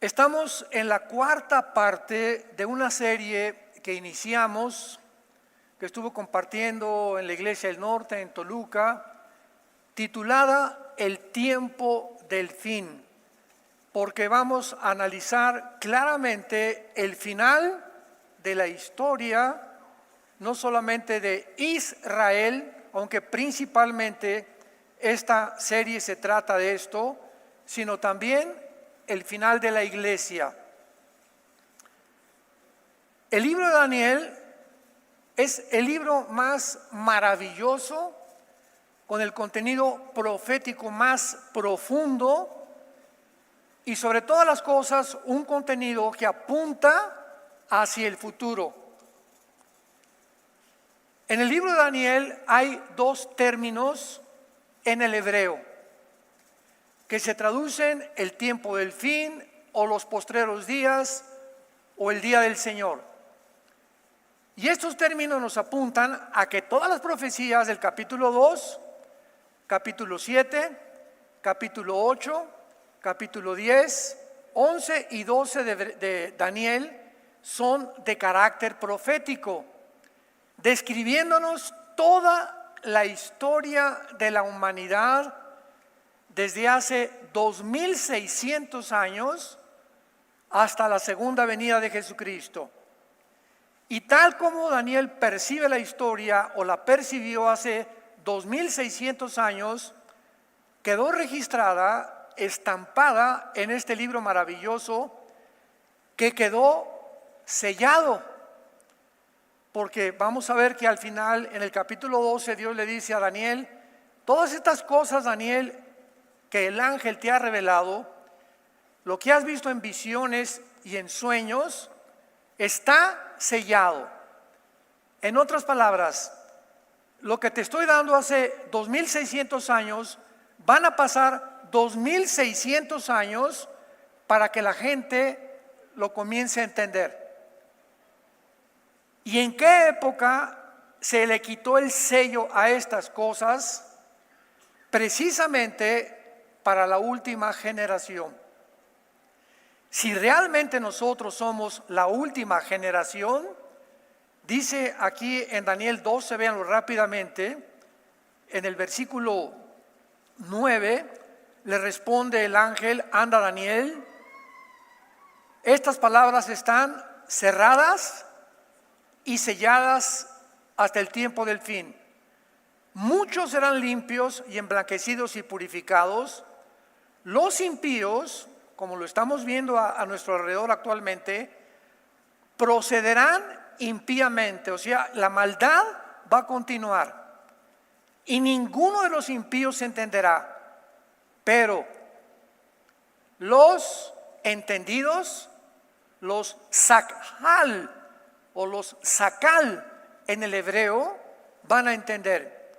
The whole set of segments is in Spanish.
Estamos en la cuarta parte de una serie que iniciamos, que estuvo compartiendo en la Iglesia del Norte, en Toluca, titulada El tiempo del fin, porque vamos a analizar claramente el final de la historia, no solamente de Israel, aunque principalmente esta serie se trata de esto, sino también el final de la iglesia. El libro de Daniel es el libro más maravilloso, con el contenido profético más profundo y sobre todas las cosas un contenido que apunta hacia el futuro. En el libro de Daniel hay dos términos en el hebreo que se traducen el tiempo del fin o los postreros días o el día del Señor. Y estos términos nos apuntan a que todas las profecías del capítulo 2, capítulo 7, capítulo 8, capítulo 10, 11 y 12 de Daniel son de carácter profético, describiéndonos toda la historia de la humanidad desde hace 2600 años hasta la segunda venida de Jesucristo. Y tal como Daniel percibe la historia o la percibió hace 2600 años, quedó registrada, estampada en este libro maravilloso que quedó sellado. Porque vamos a ver que al final, en el capítulo 12, Dios le dice a Daniel: todas estas cosas, Daniel, que el ángel te ha revelado, lo que has visto en visiones y en sueños, está sellado. En otras palabras, lo que te estoy dando hace 2600 años, van a pasar 2600 años para que la gente lo comience a entender. ¿Y en qué época se le quitó el sello a estas cosas? Precisamente para la última generación. Si realmente nosotros somos la última generación, dice aquí en Daniel 12, véanlo rápidamente, en el versículo 9, le responde el ángel: anda, Daniel, estas palabras están cerradas y selladas hasta el tiempo del fin. Muchos serán limpios y emblanquecidos y purificados. Los impíos, como lo estamos viendo a nuestro alrededor actualmente, procederán impíamente, o sea, la maldad va a continuar y ninguno de los impíos se entenderá, pero los entendidos, los sakal o los sakal en el hebreo, van a entender.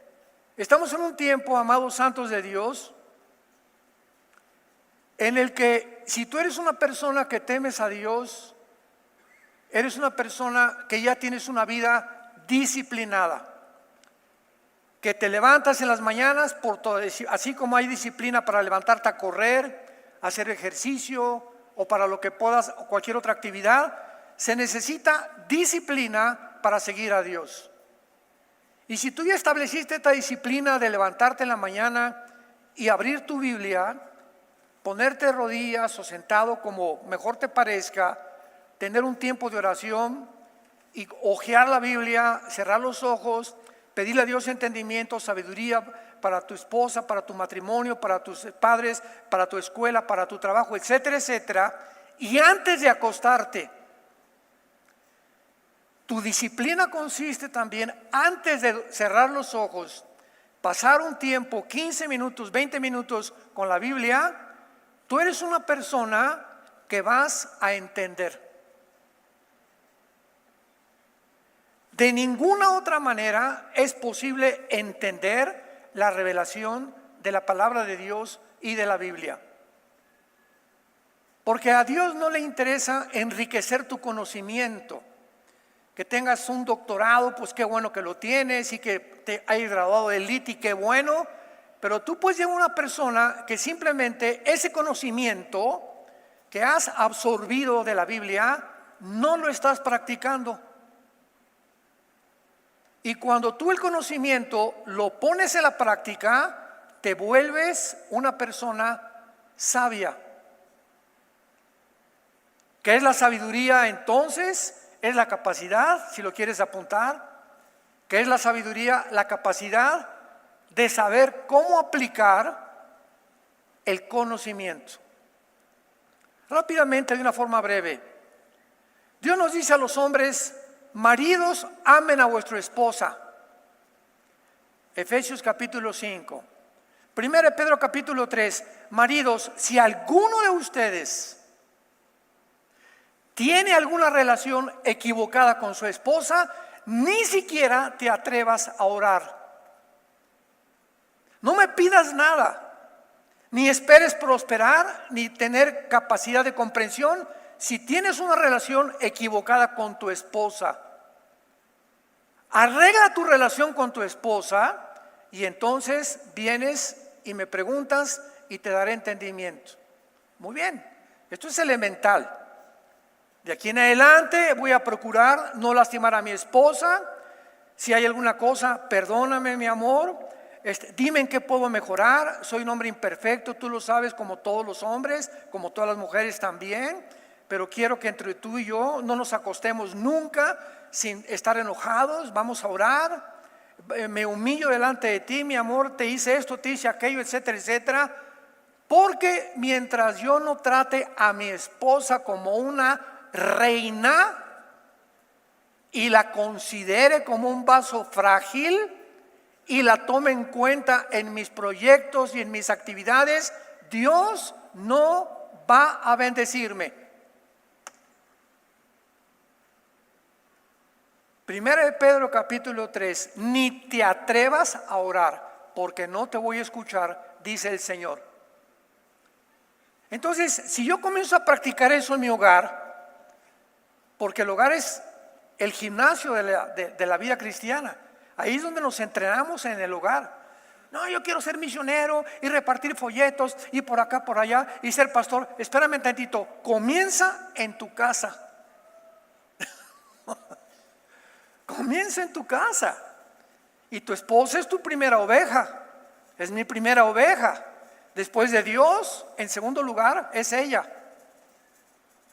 Estamos en un tiempo, amados santos de Dios, en el que si tú eres una persona que temes a Dios, eres una persona que ya tienes una vida disciplinada, que te levantas en las mañanas por todo, así como hay disciplina para levantarte a correr, hacer ejercicio o para lo que puedas, o cualquier otra actividad, se necesita disciplina para seguir a Dios. Y si tú ya estableciste esta disciplina de levantarte en la mañana y abrir tu Biblia, ponerte de rodillas o sentado como mejor te parezca, tener un tiempo de oración y hojear la Biblia, cerrar los ojos, pedirle a Dios entendimiento, sabiduría para tu esposa, para tu matrimonio, para tus padres, para tu escuela, para tu trabajo, etcétera, etcétera. Y antes de acostarte, tu disciplina consiste también, antes de cerrar los ojos, pasar un tiempo, 15 minutos, 20 minutos con la Biblia. Tú eres una persona que vas a entender. De ninguna otra manera es posible entender la revelación de la palabra de Dios y de la Biblia. Porque a Dios no le interesa enriquecer tu conocimiento. Que tengas un doctorado, pues qué bueno que lo tienes, y que te hayas graduado de élite, y qué bueno. Pero tú puedes llevar a una persona que simplemente ese conocimiento que has absorbido de la Biblia, no lo estás practicando. Y cuando tú el conocimiento lo pones en la práctica, te vuelves una persona sabia. ¿Qué es la sabiduría entonces? Es la capacidad, si lo quieres apuntar. ¿Qué es la sabiduría? La capacidad de saber cómo aplicar el conocimiento. Rápidamente, de una forma breve. Dios nos dice a los hombres: maridos, amen a vuestra esposa. Efesios capítulo 5. 1 Pedro capítulo 3. Maridos, si alguno de ustedes tiene alguna relación equivocada con su esposa, ni siquiera te atrevas a orar. No me pidas nada, ni esperes prosperar, ni tener capacidad de comprensión si tienes una relación equivocada con tu esposa. Arregla tu relación con tu esposa y entonces vienes y me preguntas y te daré entendimiento. Muy bien, esto es elemental. De aquí en adelante voy a procurar no lastimar a mi esposa. Si hay alguna cosa, perdóname, mi amor. Dime en qué puedo mejorar. Soy un hombre imperfecto, tú lo sabes, como todos los hombres, como todas las mujeres también. Pero quiero que entre tú y yo no nos acostemos nunca sin estar enojados. Vamos a orar. Me humillo delante de ti, mi amor. Te hice esto, te hice aquello, etcétera, etcétera. Porque mientras yo no trate a mi esposa como una reina y la considere como un vaso frágil y la tome en cuenta en mis proyectos y en mis actividades, Dios no va a bendecirme. Primera de Pedro capítulo 3. Ni te atrevas a orar, porque no te voy a escuchar, dice el Señor. Entonces, si yo comienzo a practicar eso en mi hogar, porque el hogar es el gimnasio de la vida cristiana. Ahí es donde nos entrenamos, en el hogar. No, yo quiero ser misionero y repartir folletos y por acá, por allá y ser pastor. Espérame un tantito, comienza en tu casa. Comienza en tu casa. Y tu esposa es tu primera oveja. Es mi primera oveja. Después de Dios, en segundo lugar, es ella.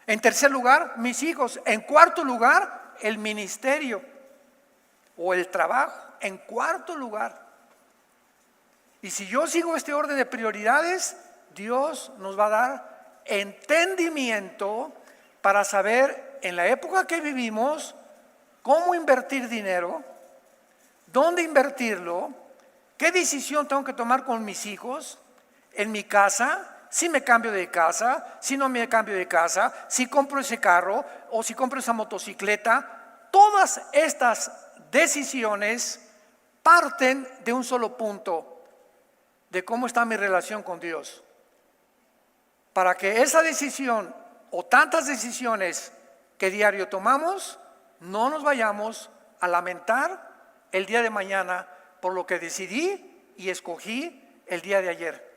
En tercer lugar, mis hijos. En cuarto lugar, el ministerio o el trabajo. En cuarto lugar. Y si yo sigo este orden de prioridades, Dios nos va a dar entendimiento para saber en la época que vivimos cómo invertir dinero, dónde invertirlo, qué decisión tengo que tomar con mis hijos, en mi casa. Si me cambio de casa, si no me cambio de casa, si compro ese carro o si compro esa motocicleta. Todas estas decisiones parten de un solo punto, de cómo está mi relación con Dios. Para que esa decisión o tantas decisiones que diario tomamos, no nos vayamos a lamentar el día de mañana por lo que decidí y escogí el día de ayer.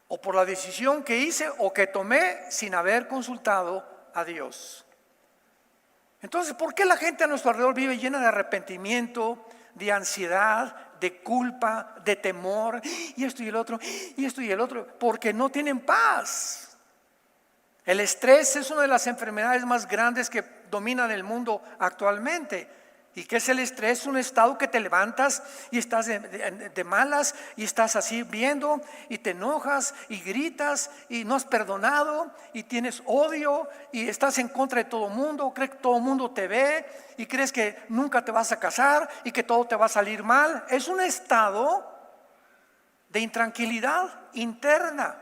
O por la decisión que hice o que tomé sin haber consultado a Dios. Entonces, ¿por qué la gente a nuestro alrededor vive llena de arrepentimiento, de ansiedad, de culpa, de temor, y esto y el otro, y esto y el otro? Porque no tienen paz. El estrés es una de las enfermedades más grandes que dominan el mundo actualmente. ¿Y qué es el estrés? Un estado que te levantas y estás de malas y estás así viendo y te enojas y gritas y no has perdonado y tienes odio y estás en contra de todo el mundo, crees que todo el mundo te ve y crees que nunca te vas a casar y que todo te va a salir mal. Es un estado de intranquilidad interna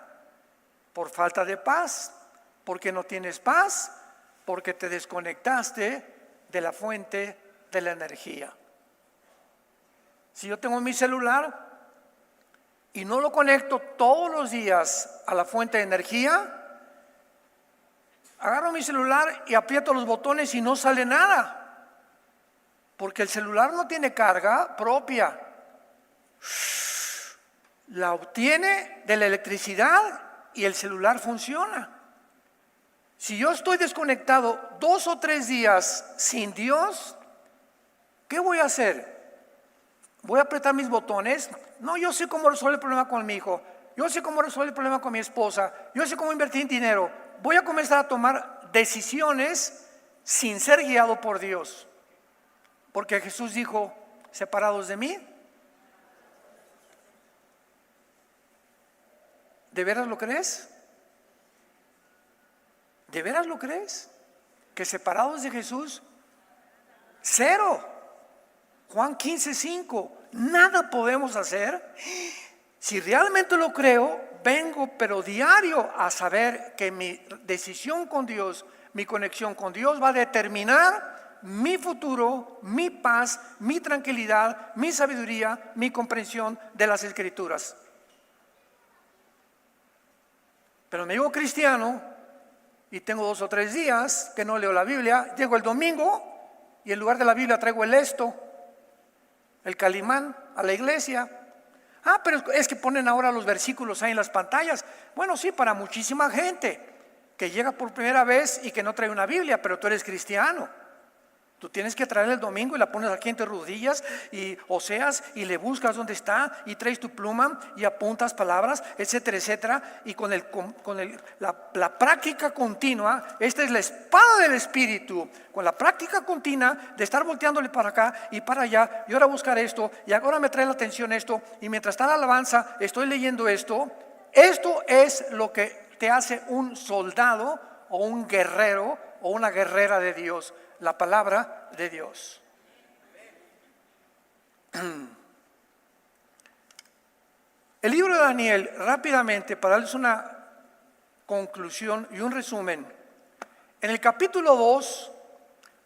por falta de paz, porque no tienes paz, porque te desconectaste de la fuente de la energía. Si yo tengo mi celular y no lo conecto todos los días a la fuente de energía, agarro mi celular y aprieto los botones y no sale nada, porque el celular no tiene carga propia. La obtiene de la electricidad y el celular funciona. Si yo estoy desconectado 2 o 3 días sin Dios, ¿qué voy a hacer? ¿Voy a apretar mis botones? No, yo sé cómo resolver el problema con mi hijo. Yo sé cómo resolver el problema con mi esposa. Yo sé cómo invertir en dinero. Voy a comenzar a tomar decisiones sin ser guiado por Dios. Porque Jesús dijo, separados de mí. ¿De veras lo crees? ¿De veras lo crees? Que separados de Jesús, cero. Juan 15:5, nada podemos hacer. Si realmente lo creo, vengo pero diario a saber que mi decisión con Dios, mi conexión con Dios va a determinar mi futuro, mi paz, mi tranquilidad, mi sabiduría, mi comprensión de las Escrituras. Pero me digo cristiano y tengo 2 o 3 días que no leo la Biblia. Llego el domingo y en lugar de la Biblia traigo el calimán a la iglesia. Pero es que ponen ahora los versículos ahí en las pantallas. Bueno, sí, para muchísima gente que llega por primera vez y que no trae una Biblia, pero tú eres cristiano. Tú tienes que traer el domingo y la pones aquí en tus rodillas y oseas y le buscas dónde está y traes tu pluma y apuntas palabras, etcétera, etcétera. Y con la práctica continua, esta es la espada del Espíritu, con la práctica continua de estar volteándole para acá y para allá y ahora buscar esto y ahora me trae la atención esto y mientras está la alabanza estoy leyendo esto. Esto es lo que te hace un soldado o un guerrero o una guerrera de Dios. La palabra de Dios. El libro de Daniel, rápidamente, para darles una conclusión y un resumen. En el capítulo 2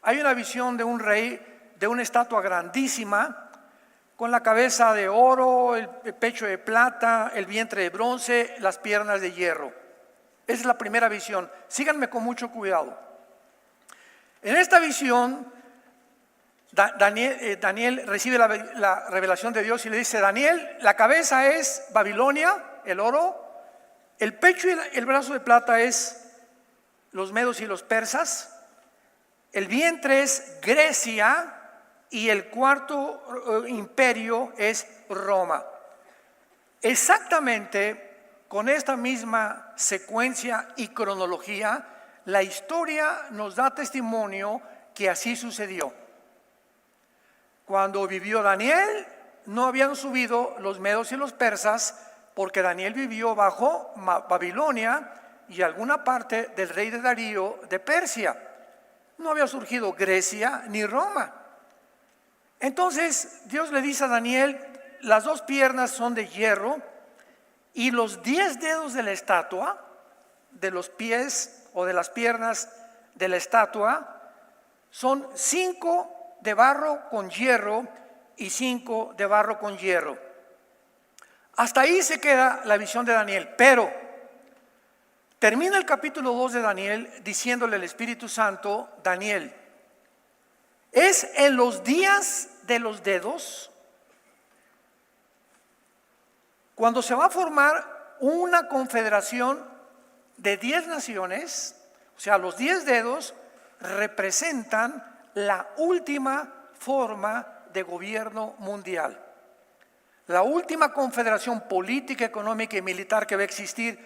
hay una visión de un rey, de una estatua grandísima, con la cabeza de oro, el pecho de plata, el vientre de bronce, las piernas de hierro. Esa es la primera visión. Síganme con mucho cuidado. En esta visión, Daniel recibe la revelación de Dios y le dice: Daniel, la cabeza es Babilonia, el oro, el pecho y el brazo de plata es los medos y los persas, el vientre es Grecia y el cuarto imperio es Roma. Exactamente con esta misma secuencia y cronología, la historia nos da testimonio que así sucedió. Cuando vivió Daniel, no habían subido los medos y los persas, porque Daniel vivió bajo Babilonia y alguna parte del rey de Darío de Persia. No había surgido Grecia ni Roma. Entonces Dios le dice a Daniel: las 2 piernas son de hierro y los 10 dedos de la estatua, de los pies o de las piernas de la estatua, son 5 de barro con hierro y 5 de barro con hierro. Hasta ahí se queda la visión de Daniel, pero termina el capítulo 2 de Daniel diciéndole al Espíritu Santo: Daniel, es en los días de los dedos cuando se va a formar una confederación de 10 naciones. O sea, los 10 dedos representan la última forma de gobierno mundial, la última confederación política, económica y militar que va a existir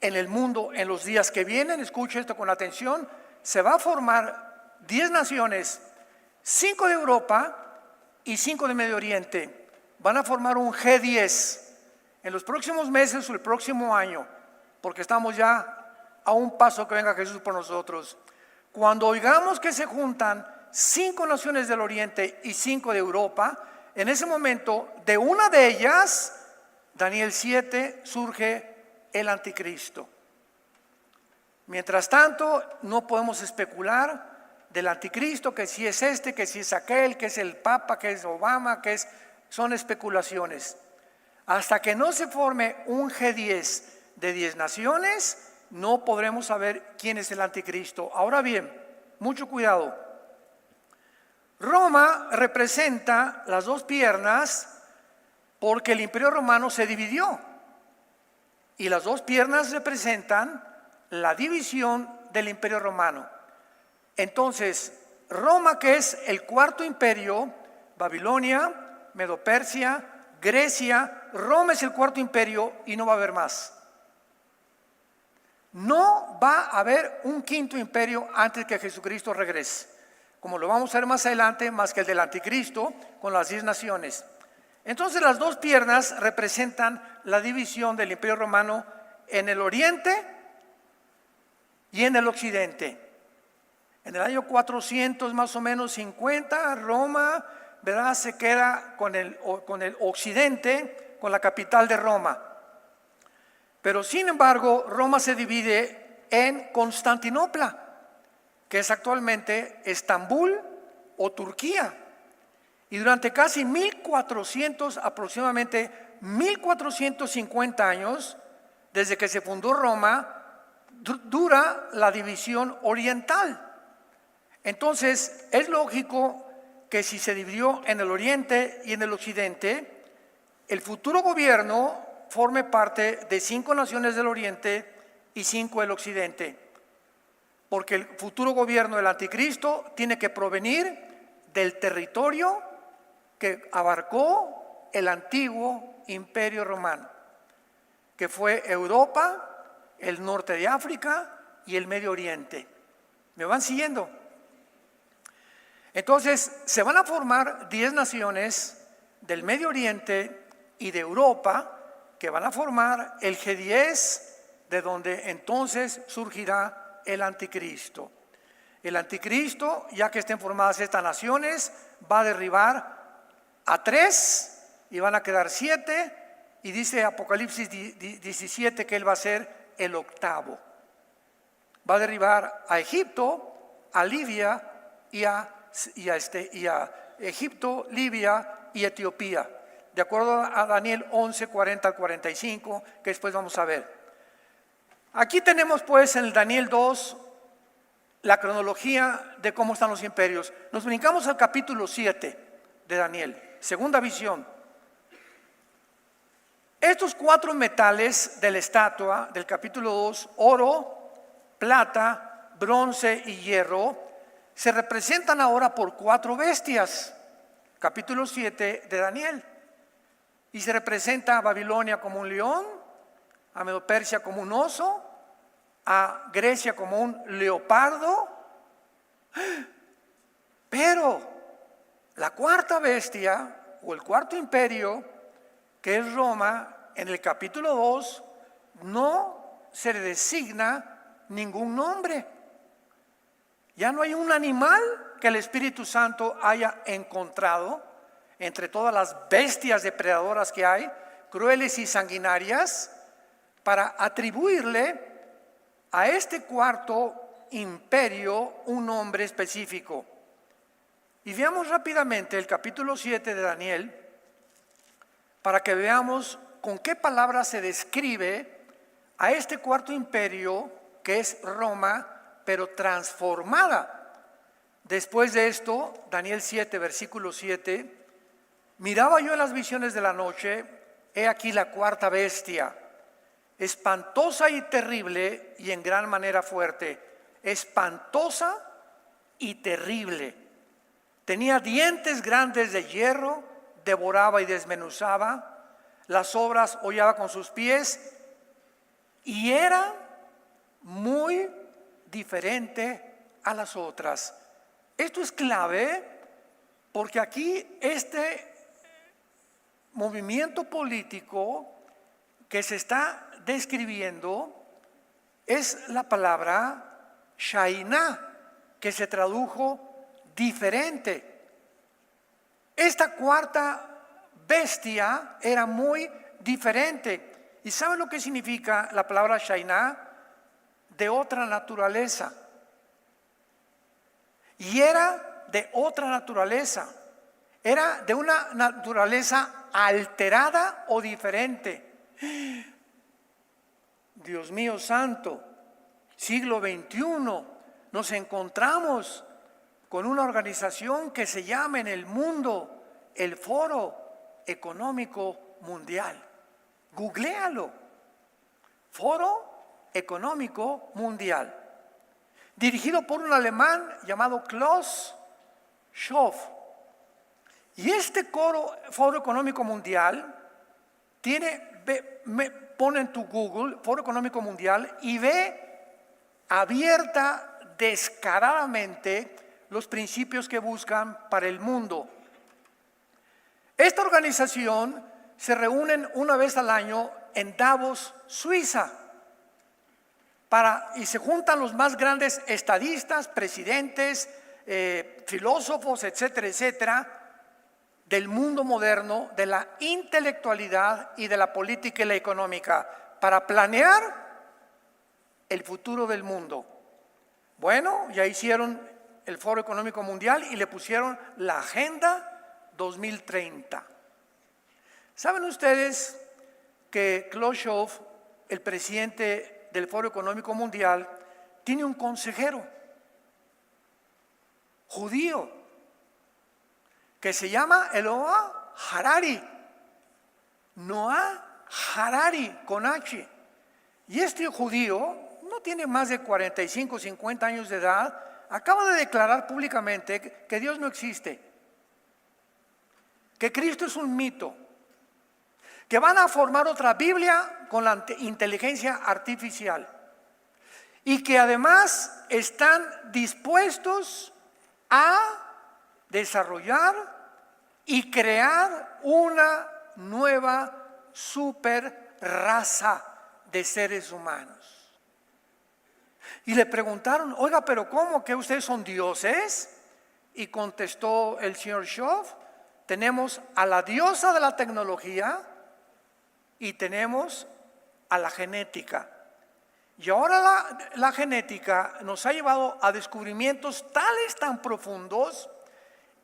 en el mundo en los días que vienen. Escuche esto con atención: se va a formar 10 naciones, 5 de Europa y 5 de Medio Oriente. Van a formar un G10 en los próximos meses o el próximo año, porque estamos ya a un paso que venga Jesús por nosotros. Cuando oigamos que se juntan 5 naciones del Oriente y 5 de Europa, en ese momento, de una de ellas, Daniel 7, surge el anticristo. Mientras tanto, no podemos especular del anticristo, que si es este, que si es aquel, que es el Papa, que es Obama, son especulaciones. Hasta que no se forme un G10 de 10 naciones, no podremos saber quién es el anticristo. Ahora bien, mucho cuidado. Roma representa las 2 piernas porque el imperio romano se dividió Y las dos piernas representan la división del Imperio Romano. Entonces, Roma, que es el cuarto imperio, Babilonia, Medo-Persia, Grecia, Roma es el cuarto imperio y no va a haber más. No va a haber un quinto imperio antes que Jesucristo regrese, como lo vamos a ver más adelante, más que el del anticristo con las 10 naciones. Entonces las dos piernas representan la división del imperio romano en el oriente y en el occidente. En el año 400 más o menos 50, Roma, ¿verdad?, se queda con el occidente, con la capital de Roma. Pero sin embargo, Roma se divide en Constantinopla, que es actualmente Estambul o Turquía. Y durante casi 1400, aproximadamente 1450 años, desde que se fundó Roma, dura la división oriental. Entonces, es lógico que si se dividió en el oriente y en el occidente, el futuro gobierno forme parte de 5 naciones del oriente y 5 del occidente. Porque el futuro gobierno del anticristo tiene que provenir del territorio que abarcó el antiguo imperio romano, que fue Europa, el norte de África y el Medio Oriente. ¿Me van siguiendo? Entonces, se van a formar 10 naciones del Medio Oriente y de Europa que van a formar el G10, de donde entonces surgirá el anticristo. El anticristo, ya que estén formadas estas naciones, va a derribar a 3 y van a quedar 7, y dice Apocalipsis 17 que él va a ser el octavo. Va a derribar a Egipto, a Libia y a Egipto, Libia y Etiopía, de acuerdo a Daniel 11, 40 al 45, que después vamos a ver. Aquí tenemos pues en el Daniel 2 la cronología de cómo están los imperios. Nos brincamos al capítulo 7 de Daniel, segunda visión. Estos 4 metales de la estatua del capítulo 2, oro, plata, bronce y hierro, se representan ahora por 4 bestias, capítulo 7 de Daniel. Y se representa a Babilonia como un león, a Medo-Persia como un oso, a Grecia como un leopardo. Pero la cuarta bestia o el cuarto imperio, que es Roma, en el capítulo 2 no se le designa ningún nombre. Ya no hay un animal que el Espíritu Santo haya encontrado entre todas las bestias depredadoras que hay, crueles y sanguinarias, para atribuirle a este cuarto imperio un nombre específico. Y veamos rápidamente el capítulo 7 de Daniel para que veamos con qué palabra se describe a este cuarto imperio que es Roma, pero transformada. Después de esto, Daniel 7, versículo 7, miraba yo en las visiones de la noche, he aquí la cuarta bestia, espantosa y terrible y en gran manera fuerte, espantosa y terrible. Tenía dientes grandes de hierro, devoraba y desmenuzaba, las obras hollaba con sus pies y era muy diferente a las otras. Esto es clave porque aquí este movimiento político que se está describiendo es la palabra Shainá, que se tradujo diferente. Esta cuarta bestia era muy diferente. ¿Y saben lo que significa la palabra Shainá? De otra naturaleza. Y era de otra naturaleza. Era de una naturaleza alterada o diferente. Dios mío santo, siglo XXI, nos encontramos con una organización que se llama en el mundo el Foro Económico Mundial. Googléalo. Foro Económico Mundial, dirigido por un alemán llamado Klaus Schwab. Y este Foro Económico Mundial pone en tu Google Foro Económico Mundial y ve abierta, descaradamente, los principios que buscan para el mundo. Esta organización se reúnen una vez al año en Davos, Suiza, y se juntan los más grandes estadistas, presidentes, filósofos, etcétera, etcétera, del mundo moderno, de la intelectualidad y de la política y la económica, para planear el futuro del mundo. Bueno, ya hicieron el Foro Económico Mundial y le pusieron la Agenda 2030. ¿Saben ustedes que Klaus Schwab, el presidente del Foro Económico Mundial, tiene un consejero judío que se llama Noah Harari? Noah Harari, con H. Y este judío no tiene más de 45 o 50 años de edad, acaba de declarar públicamente que Dios no existe, que Cristo es un mito, que van a formar otra Biblia con la inteligencia artificial y que además están dispuestos a desarrollar y crear una nueva super raza de seres humanos. Y le preguntaron, oiga, pero ¿cómo que ustedes son dioses? Y contestó el señor Schwab, tenemos a la diosa de la tecnología y tenemos a la genética. Y ahora la genética nos ha llevado a descubrimientos tales, tan profundos,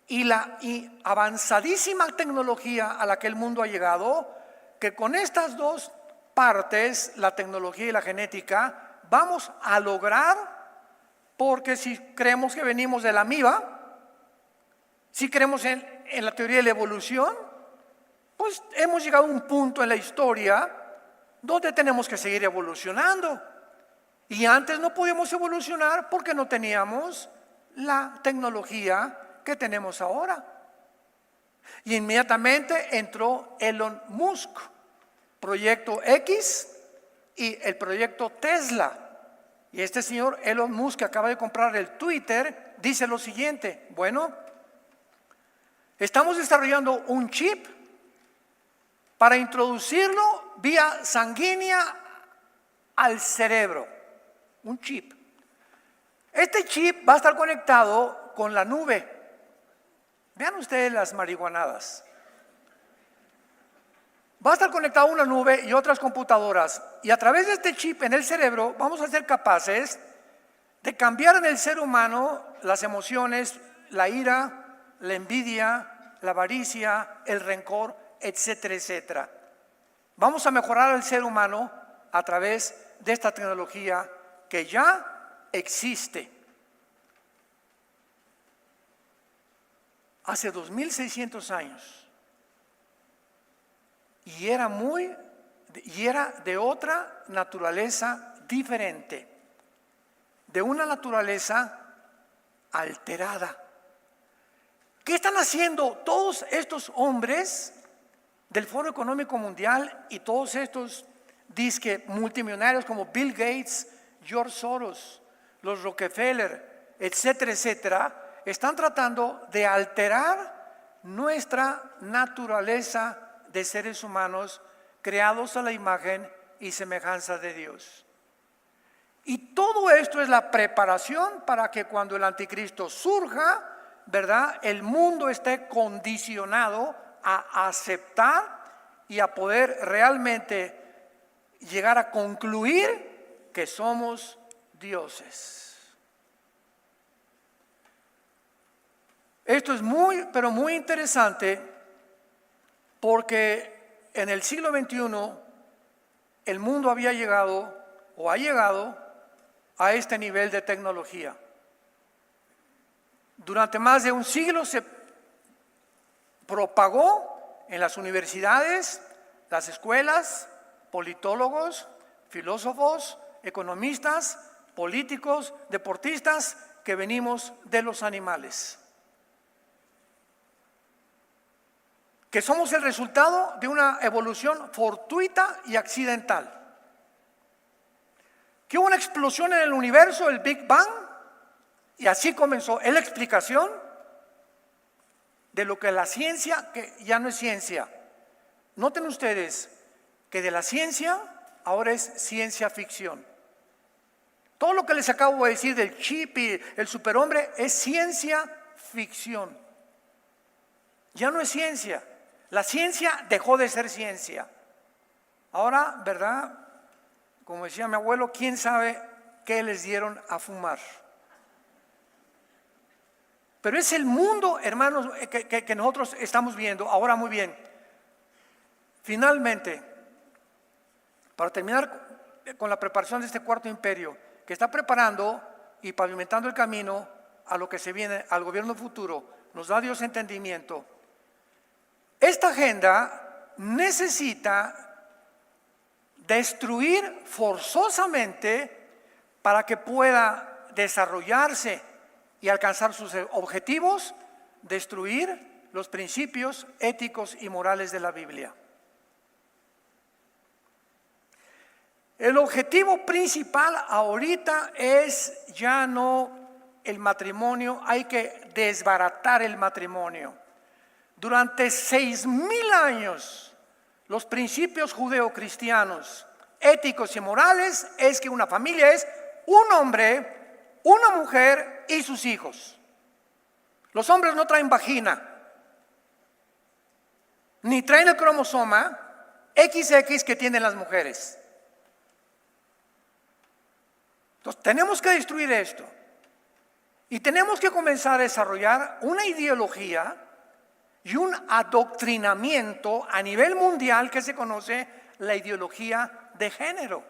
y la avanzadísima tecnología a la que el mundo ha llegado, que con estas dos partes, la tecnología y la genética, vamos a lograr, porque si creemos que venimos de la amiba, si creemos en la teoría de la evolución, pues hemos llegado a un punto en la historia donde tenemos que seguir evolucionando. Y antes no podíamos evolucionar porque no teníamos la tecnología que tenemos ahora. Y inmediatamente entró Elon Musk, Proyecto X y el proyecto Tesla. Y este señor Elon Musk, que acaba de comprar el Twitter, dice lo siguiente: bueno, estamos desarrollando un chip para introducirlo vía sanguínea al cerebro. Un chip. Este chip va a estar conectado con la nube. Vean ustedes las marihuanadas. Va a estar conectado a una nube y otras computadoras. Y a través de este chip en el cerebro vamos a ser capaces de cambiar en el ser humano las emociones, la ira, la envidia, la avaricia, el rencor, etcétera, etcétera. Vamos a mejorar al ser humano a través de esta tecnología que ya existe. Hace 2600 años. Y era de otra naturaleza diferente, de una naturaleza alterada. ¿Qué están haciendo todos estos hombres del Foro Económico Mundial y todos estos disque multimillonarios como Bill Gates, George Soros, los Rockefeller, etcétera, etcétera? Están tratando de alterar nuestra naturaleza de seres humanos creados a la imagen y semejanza de Dios. Y todo esto es la preparación para que cuando el anticristo surja, ¿verdad?, el mundo esté condicionado a aceptar y a poder realmente llegar a concluir que somos dioses. Esto es muy, pero muy interesante, porque en el siglo XXI el mundo había llegado o ha llegado a este nivel de tecnología. Durante más de un siglo se propagó en las universidades, las escuelas, politólogos, filósofos, economistas, políticos, deportistas, que venimos de los animales. Que somos el resultado de una evolución fortuita y accidental. Que hubo una explosión en el universo, el Big Bang, y así comenzó. Es la explicación de lo que la ciencia, que ya no es ciencia. Noten ustedes que de la ciencia ahora es ciencia ficción. Todo lo que les acabo de decir del chip y el superhombre es ciencia ficción. Ya no es ciencia. La ciencia dejó de ser ciencia. Ahora, ¿verdad? Como decía mi abuelo, ¿quién sabe qué les dieron a fumar? Pero es el mundo, hermanos, que nosotros estamos viendo. Ahora, muy bien. Finalmente, para terminar con la preparación de este cuarto imperio, que está preparando y pavimentando el camino a lo que se viene, al gobierno futuro, nos da Dios entendimiento. Esta agenda necesita destruir forzosamente para que pueda desarrollarse y alcanzar sus objetivos, destruir los principios éticos y morales de la Biblia. El objetivo principal ahorita es ya no el matrimonio, hay que desbaratar el matrimonio. Durante 6,000 años, los principios judeocristianos, éticos y morales, es que una familia es un hombre, una mujer y sus hijos. Los hombres no traen vagina, ni traen el cromosoma XX que tienen las mujeres. Entonces tenemos que destruir esto y tenemos que comenzar a desarrollar una ideología y un adoctrinamiento a nivel mundial que se conoce la ideología de género,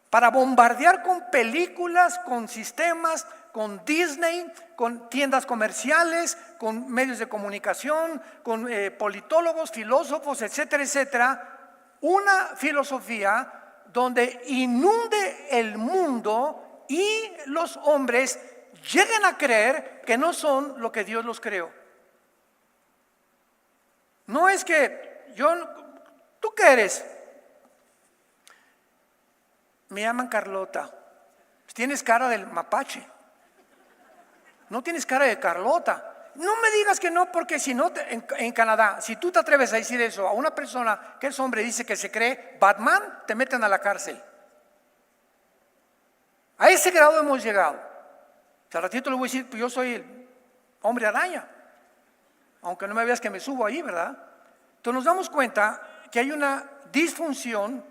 para bombardear con películas, con sistemas, con Disney, con tiendas comerciales, con medios de comunicación, con politólogos, filósofos, etcétera, etcétera, una filosofía donde inunde el mundo y los hombres lleguen a creer que no son lo que Dios los creó. No es que ¿tú qué eres? Me llaman Carlota. Tienes cara del mapache. No tienes cara de Carlota. No me digas que no, porque si no, en Canadá, si tú te atreves a decir eso a una persona que es hombre y dice que se cree Batman, te meten a la cárcel. A ese grado hemos llegado. O sea, al ratito le voy a decir, pues yo soy el hombre araña, aunque no me veas que me subo ahí, ¿verdad? Entonces nos damos cuenta que hay una disfunción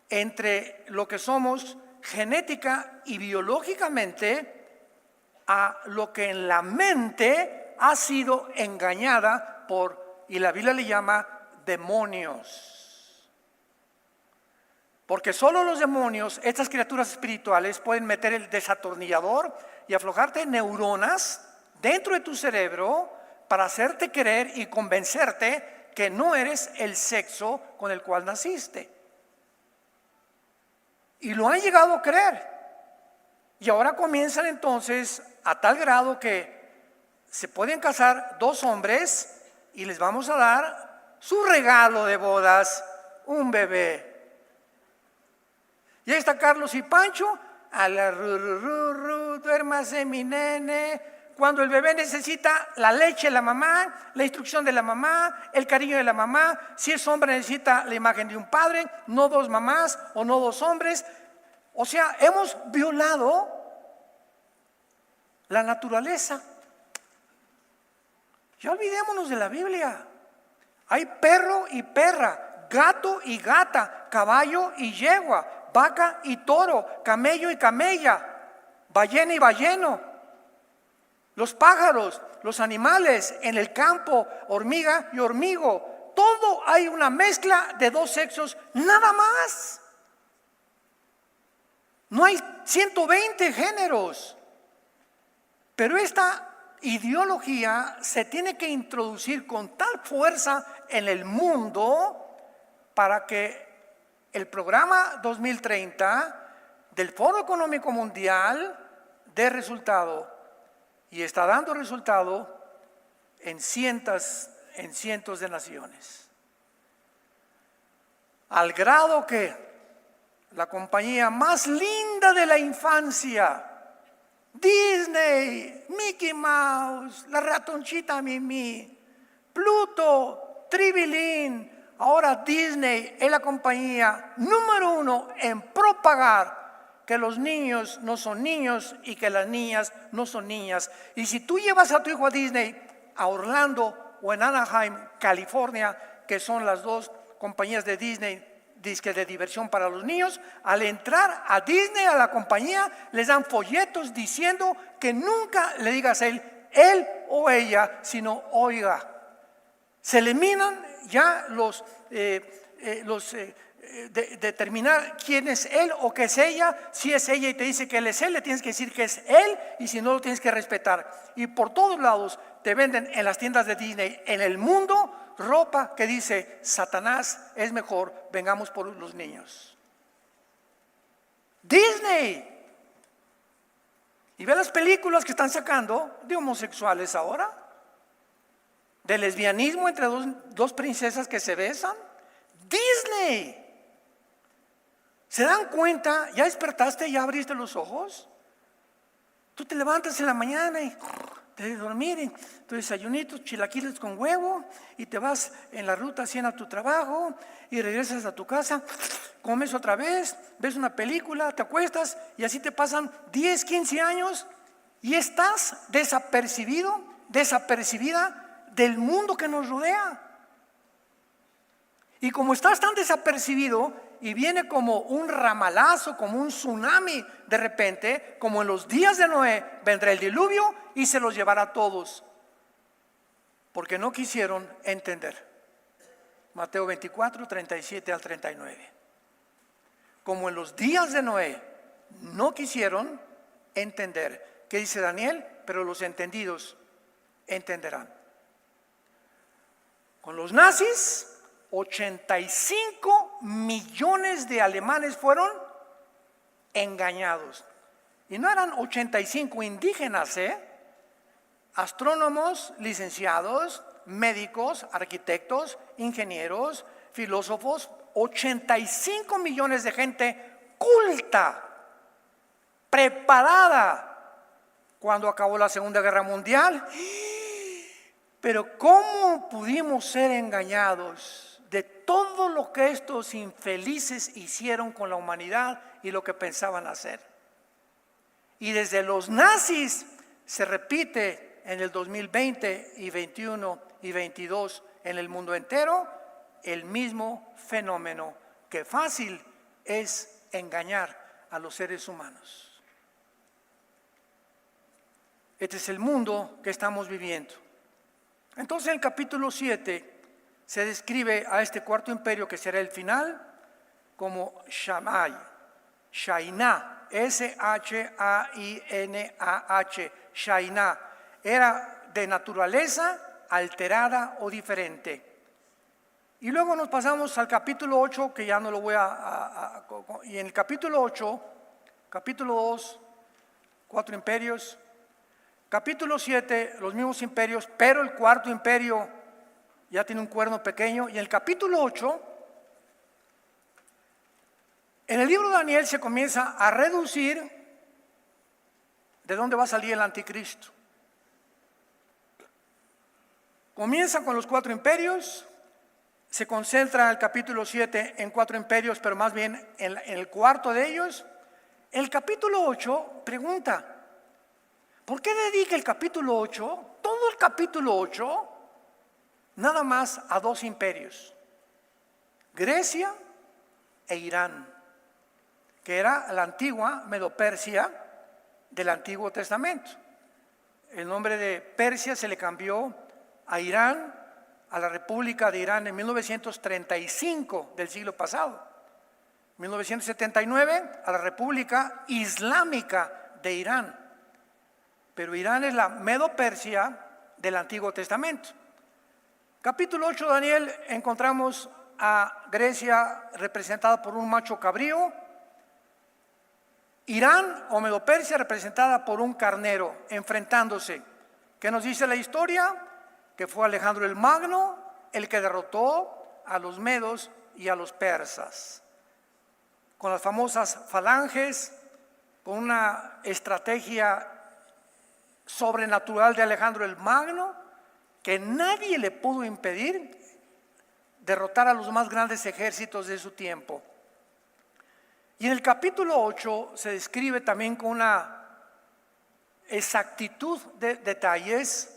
entre lo que somos genética y biológicamente a lo que en la mente ha sido engañada por, y la Biblia le llama demonios. Porque solo los demonios, estas criaturas espirituales, pueden meter el desatornillador y aflojarte neuronas dentro de tu cerebro para hacerte creer y convencerte que no eres el sexo con el cual naciste. Y lo han llegado a creer. Y ahora comienzan entonces a tal grado que se pueden casar dos hombres y les vamos a dar su regalo de bodas, un bebé. Y ahí está Carlos y Pancho, a la duérmase mi nene. Cuando el bebé necesita la leche de la mamá, la instrucción de la mamá, el cariño de la mamá. Si es hombre necesita la imagen de un padre, no dos mamás o no dos hombres. O sea, hemos violado la naturaleza. Ya olvidémonos de la Biblia. Hay perro y perra, gato y gata, caballo y yegua, vaca y toro, camello y camella, ballena y balleno. Los pájaros, los animales en el campo, hormiga y hormigo. Todo hay una mezcla de dos sexos, nada más. No hay 120 géneros. Pero esta ideología se tiene que introducir con tal fuerza en el mundo para que el programa 2030 del Foro Económico Mundial dé resultado, y está dando resultado en cientos de naciones. Al grado que la compañía más linda de la infancia, Disney, Mickey Mouse, la ratoncita Mimi, Pluto, Tribilín, ahora Disney es la compañía número 1 en propagar que los niños no son niños y que las niñas no son niñas. Y si tú llevas a tu hijo a Disney, a Orlando o en Anaheim, California, que son las dos compañías de Disney, disque de diversión para los niños, al entrar a Disney, a la compañía, les dan folletos diciendo que nunca le digas él o ella, sino oiga. Se eliminan ya determinar quién es él o qué es ella. Si es ella y te dice que él es él, le tienes que decir que es él, y si no, lo tienes que respetar. Y por todos lados te venden en las tiendas de Disney en el mundo ropa que dice Satanás es mejor, vengamos por los niños. Disney. Y ve las películas que están sacando de homosexuales ahora, de lesbianismo entre dos princesas que se besan. Disney. ¿Se dan cuenta? ¿Ya despertaste? ¿Ya abriste los ojos? Tú te levantas en la mañana y te dormir, y tu desayunito, chilaquiles con huevo, y te vas en la ruta 100 a tu trabajo y regresas a tu casa, comes otra vez, ves una película, te acuestas, y así te pasan 10, 15 años y estás desapercibido, desapercibida del mundo que nos rodea. Y como estás tan desapercibido y viene como un ramalazo, como un tsunami de repente, como en los días de Noé, vendrá el diluvio y se los llevará a todos, porque no quisieron entender. Mateo 24, 37 al 39. Como en los días de Noé no quisieron entender. ¿Qué dice Daniel? Pero los entendidos entenderán. Con los nazis, 85 millones de alemanes fueron engañados. Y no eran 85 indígenas, astrónomos, licenciados, médicos, arquitectos, ingenieros, filósofos, 85 millones de gente culta, preparada cuando acabó la Segunda Guerra Mundial. Pero ¿cómo pudimos ser engañados de todo lo que estos infelices hicieron con la humanidad y lo que pensaban hacer? Y desde los nazis se repite en el 2020 y 21 y 22 en el mundo entero el mismo fenómeno, que fácil es engañar a los seres humanos. Este es el mundo que estamos viviendo. Entonces en el capítulo 7 se describe a este cuarto imperio, que será el final, como Shamai, Shainá, S-H-A-I-N-A-H, Shainá. Era de naturaleza alterada o diferente. Y luego nos pasamos al capítulo 8, que ya no lo voy y en el capítulo 8, capítulo 2, 4 imperios. Capítulo 7, los mismos imperios, pero el cuarto imperio ya tiene un cuerno pequeño. Y en el capítulo 8, en el libro de Daniel se comienza a reducir de dónde va a salir el anticristo. Comienza con los 4 imperios, se concentra el capítulo 7 en 4 imperios, pero más bien en el cuarto de ellos. El capítulo 8 pregunta: ¿por qué dedica el capítulo 8, todo el capítulo 8, nada más a 2 imperios? Grecia e Irán, que era la antigua Medo-Persia del Antiguo Testamento. El nombre de Persia se le cambió a Irán, a la República de Irán, en 1935 del siglo pasado. 1979 a la República Islámica de Irán. Pero Irán es la Medo-Persia del Antiguo Testamento. Capítulo 8 de Daniel encontramos a Grecia representada por un macho cabrío, Irán o Medo-Persia representada por un carnero enfrentándose. ¿Qué nos dice la historia? Que fue Alejandro el Magno el que derrotó a los medos y a los persas, con las famosas falanges, con una estrategia sobrenatural de Alejandro el Magno, que nadie le pudo impedir derrotar a los más grandes ejércitos de su tiempo. Y en el capítulo 8 se describe también con una exactitud de detalles,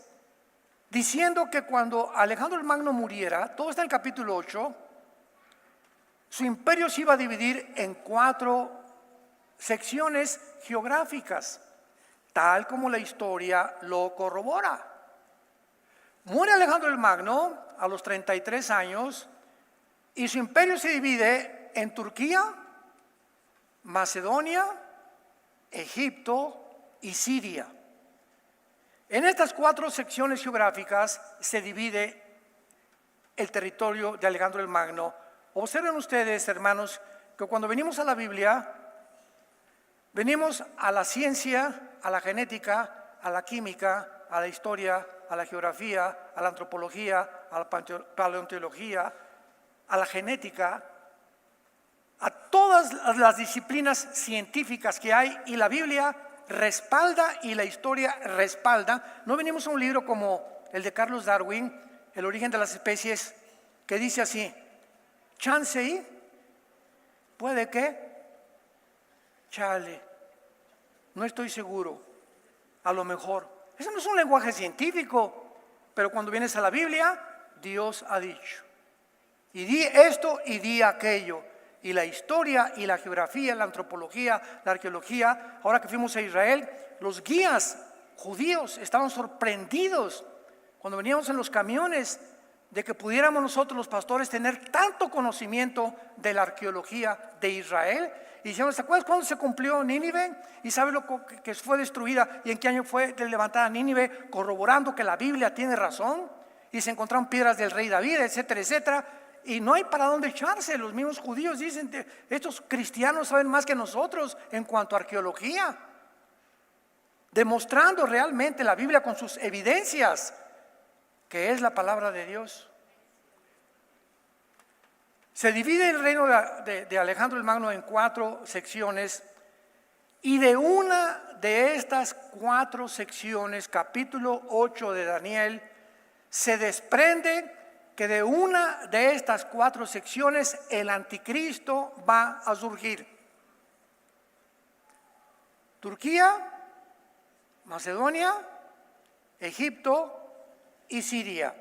diciendo que cuando Alejandro el Magno muriera, todo está en el capítulo 8, su imperio se iba a dividir en 4 secciones geográficas, tal como la historia lo corrobora. Muere Alejandro el Magno a los 33 años y su imperio se divide en Turquía, Macedonia, Egipto y Siria. En estas 4 secciones geográficas se divide el territorio de Alejandro el Magno. Observen ustedes, hermanos, que cuando venimos a la Biblia, venimos a la ciencia, a la genética, a la química, a la historia, a la geografía, a la antropología, a la paleontología, a la genética, a todas las disciplinas científicas que hay, y la Biblia respalda y la historia respalda. No venimos a un libro como el de Carlos Darwin, El origen de las especies, que dice así: chance y puede que, chale, no estoy seguro, a lo mejor. Eso no es un lenguaje científico, pero cuando vienes a la Biblia, Dios ha dicho, y di esto y di aquello. Y la historia y la geografía, la antropología, la arqueología. Ahora que fuimos a Israel, los guías judíos estaban sorprendidos cuando veníamos en los camiones de que pudiéramos nosotros los pastores tener tanto conocimiento de la arqueología de Israel. Y dijeron: ¿se acuerdan cuándo se cumplió Nínive? ¿Y sabe lo que fue destruida y en qué año fue levantada Nínive? Corroborando que la Biblia tiene razón. Y se encontraron piedras del rey David, etcétera, etcétera. Y no hay para dónde echarse. Los mismos judíos dicen: estos cristianos saben más que nosotros en cuanto a arqueología, demostrando realmente la Biblia con sus evidencias, que es la palabra de Dios. Se divide el reino de Alejandro el Magno en 4 secciones, y de una de estas 4 secciones, capítulo 8 de Daniel, se desprende que de una de estas 4 secciones el anticristo va a surgir. Turquía, Macedonia, Egipto y Siria.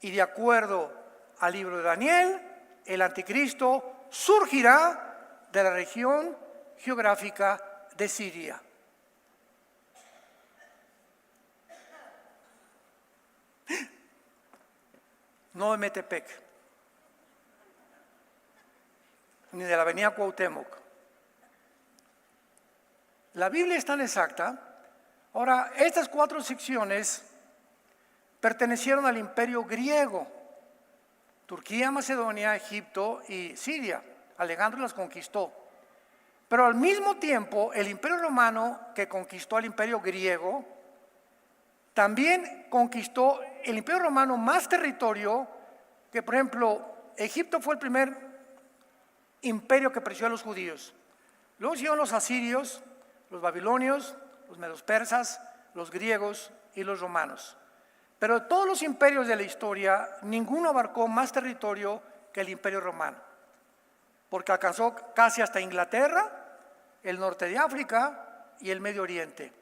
Y de acuerdo al libro de Daniel, el anticristo surgirá de la región geográfica de Siria. No de Metepec, ni de la avenida Cuauhtémoc. La Biblia es tan exacta. Ahora, estas 4 secciones pertenecieron al imperio griego: Turquía, Macedonia, Egipto y Siria. Alejandro las conquistó. Pero al mismo tiempo, el imperio romano, que conquistó al imperio griego, también conquistó el imperio romano más territorio. Que por ejemplo, Egipto fue el primer imperio que presionó a los judíos. Luego siguieron los asirios, los babilonios, los medos persas, los griegos y los romanos. Pero de todos los imperios de la historia, ninguno abarcó más territorio que el imperio romano, porque alcanzó casi hasta Inglaterra, el norte de África y el Medio Oriente.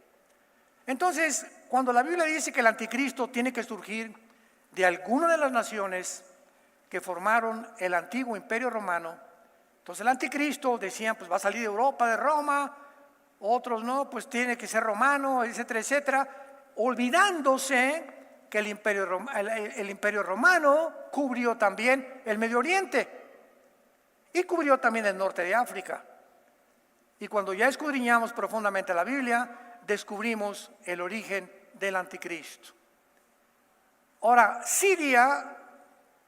Entonces, cuando la Biblia dice que el anticristo tiene que surgir de alguna de las naciones que formaron el antiguo imperio romano, entonces el anticristo, decían, pues va a salir de Europa, de Roma. Otros no, pues tiene que ser romano, etcétera, etcétera, olvidándose que el imperio romano cubrió también el Medio Oriente y cubrió también el norte de África. Y cuando ya escudriñamos profundamente la Biblia, descubrimos el origen del anticristo. Ahora, Siria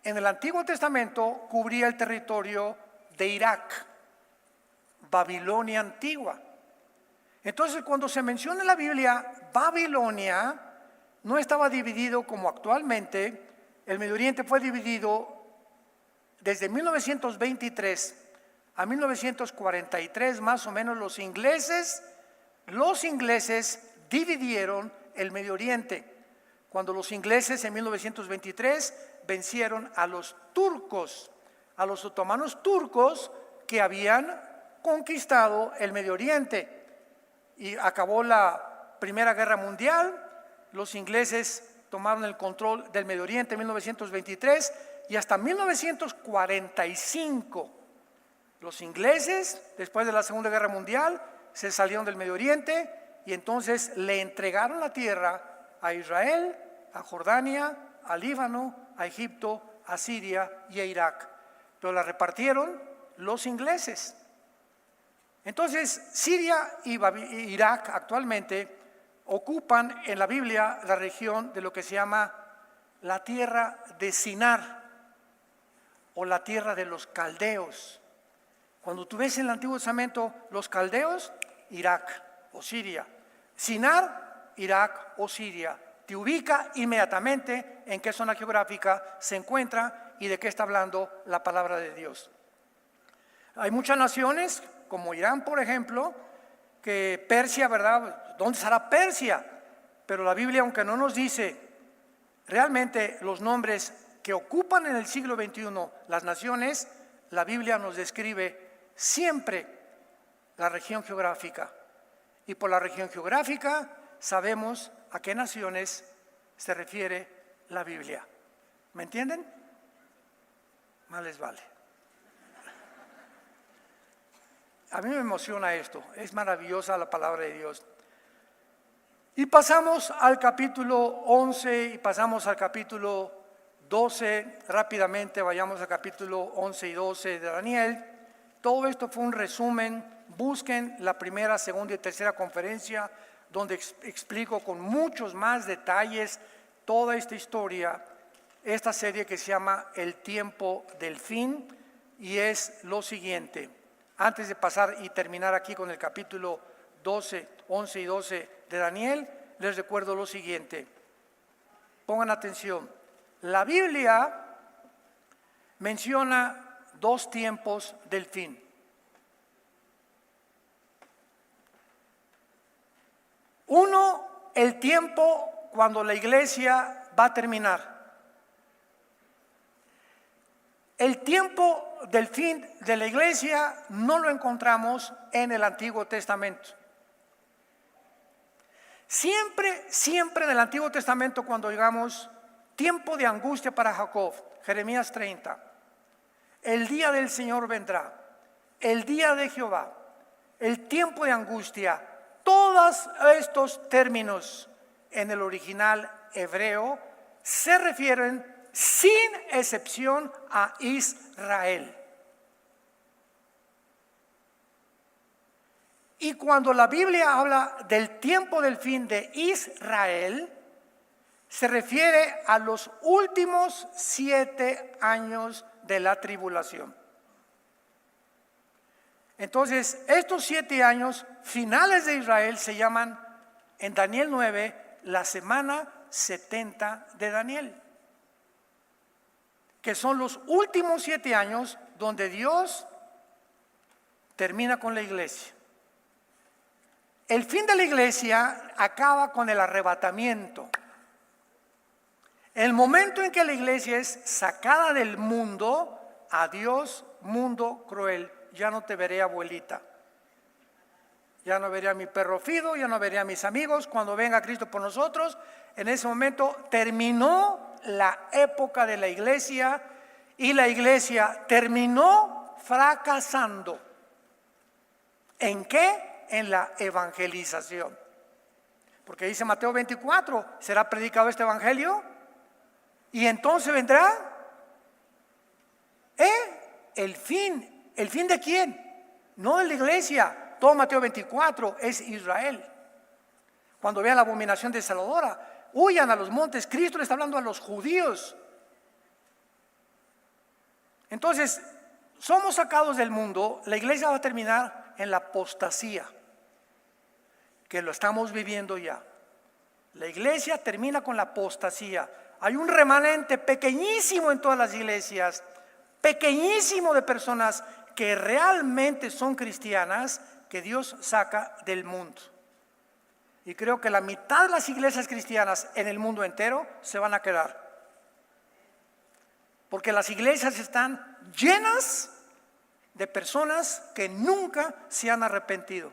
en el Antiguo Testamento cubría el territorio de Irak, Babilonia antigua. Entonces, cuando se menciona en la Biblia Babilonia, no estaba dividido como actualmente. El Medio Oriente fue dividido desde 1923 a 1943, más o menos. Los ingleses dividieron el Medio Oriente. Cuando los ingleses en 1923 vencieron a los turcos, a los otomanos turcos que habían conquistado el Medio Oriente. Y acabó la Primera Guerra Mundial. Los ingleses tomaron el control del Medio Oriente en 1923 y hasta 1945 los ingleses, después de la Segunda Guerra Mundial, se salieron del Medio Oriente y entonces le entregaron la tierra a Israel, a Jordania, a Líbano, a Egipto, a Siria y a Irak. Pero la repartieron los ingleses. Entonces, Siria y Irak actualmente ocupan en la Biblia la región de lo que se llama la tierra de Sinar o la tierra de los caldeos. Cuando tú ves en el Antiguo Testamento los caldeos, Irak o Siria. Sinar, Irak o Siria. Te ubica inmediatamente en qué zona geográfica se encuentra y de qué está hablando la palabra de Dios. Hay muchas naciones, como Irán, por ejemplo, que Persia, ¿verdad? ¿Dónde estará Persia? Pero la Biblia, aunque no nos dice realmente los nombres que ocupan en el siglo XXI las naciones, la Biblia nos describe siempre la región geográfica. Y por la región geográfica sabemos a qué naciones se refiere la Biblia. ¿Me entienden? Más les vale. A mí me emociona esto, es maravillosa la palabra de Dios. Y pasamos al capítulo 11 y pasamos al capítulo 12, rápidamente vayamos al capítulo 11 y 12 de Daniel. Todo esto fue un resumen. Busquen la primera, segunda y tercera conferencia donde explico con muchos más detalles toda esta historia, esta serie que se llama El tiempo del fin, y es lo siguiente. Antes de pasar y terminar aquí con el capítulo 12, 11 y 12 de Daniel, les recuerdo lo siguiente. Pongan atención. La Biblia menciona dos tiempos del fin. Uno, el tiempo cuando la iglesia va a terminar. El tiempo del fin de la iglesia no lo encontramos en el Antiguo Testamento. Siempre en el Antiguo Testamento, cuando digamos tiempo de angustia para Jacob, Jeremías 30, el día del Señor vendrá, el día de Jehová, el tiempo de angustia, todos estos términos en el original hebreo se refieren sin excepción a Israel. Y cuando la Biblia habla del tiempo del fin de Israel, se refiere a los últimos 7 años de la tribulación. Entonces, estos 7 años finales de Israel se llaman en Daniel 9 la semana 70 de Daniel, que son los últimos 7 años donde Dios termina con la iglesia. El fin de la iglesia acaba con el arrebatamiento. El momento en que la iglesia es sacada del mundo, adiós mundo cruel, ya no te veré, abuelita. Ya no veré a mi perro Fido, ya no veré a mis amigos. Cuando venga Cristo por nosotros, en ese momento terminó la época de la iglesia y la iglesia terminó fracasando. ¿En qué? En la evangelización. Porque dice Mateo 24, ¿será predicado este evangelio? Y entonces vendrá el fin. ¿El fin de quién? No de la iglesia. Todo Mateo 24 es Israel. Cuando vean la abominación desoladora, huyan a los montes. Cristo le está hablando a los judíos. Entonces, somos sacados del mundo, la iglesia va a terminar en la apostasía, que lo estamos viviendo ya. La iglesia termina con la apostasía. Hay un remanente pequeñísimo en todas las iglesias, pequeñísimo de personas que realmente son cristianas, que Dios saca del mundo. Y creo que la mitad de las iglesias cristianas en el mundo entero se van a quedar. Porque las iglesias están llenas de personas que nunca se han arrepentido,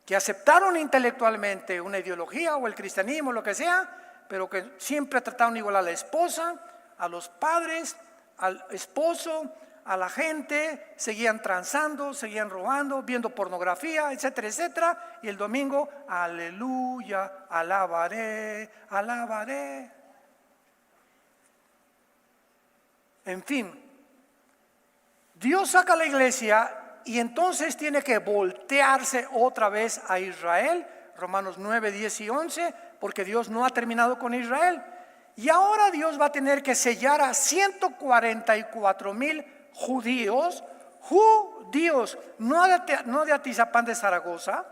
que aceptaron intelectualmente una ideología o el cristianismo, lo que sea, pero que siempre trataron igual a la esposa, a los padres, al esposo, a la gente, seguían transando, seguían robando, viendo pornografía, etcétera, etcétera. Y el domingo, aleluya, alabaré, alabaré. En fin, Dios saca a la iglesia y entonces tiene que voltearse otra vez a Israel, Romanos 9, 10 y 11, porque Dios no ha terminado con Israel. Y ahora Dios va a tener que sellar a 144,000 judíos, no de Atizapán de Zaragoza,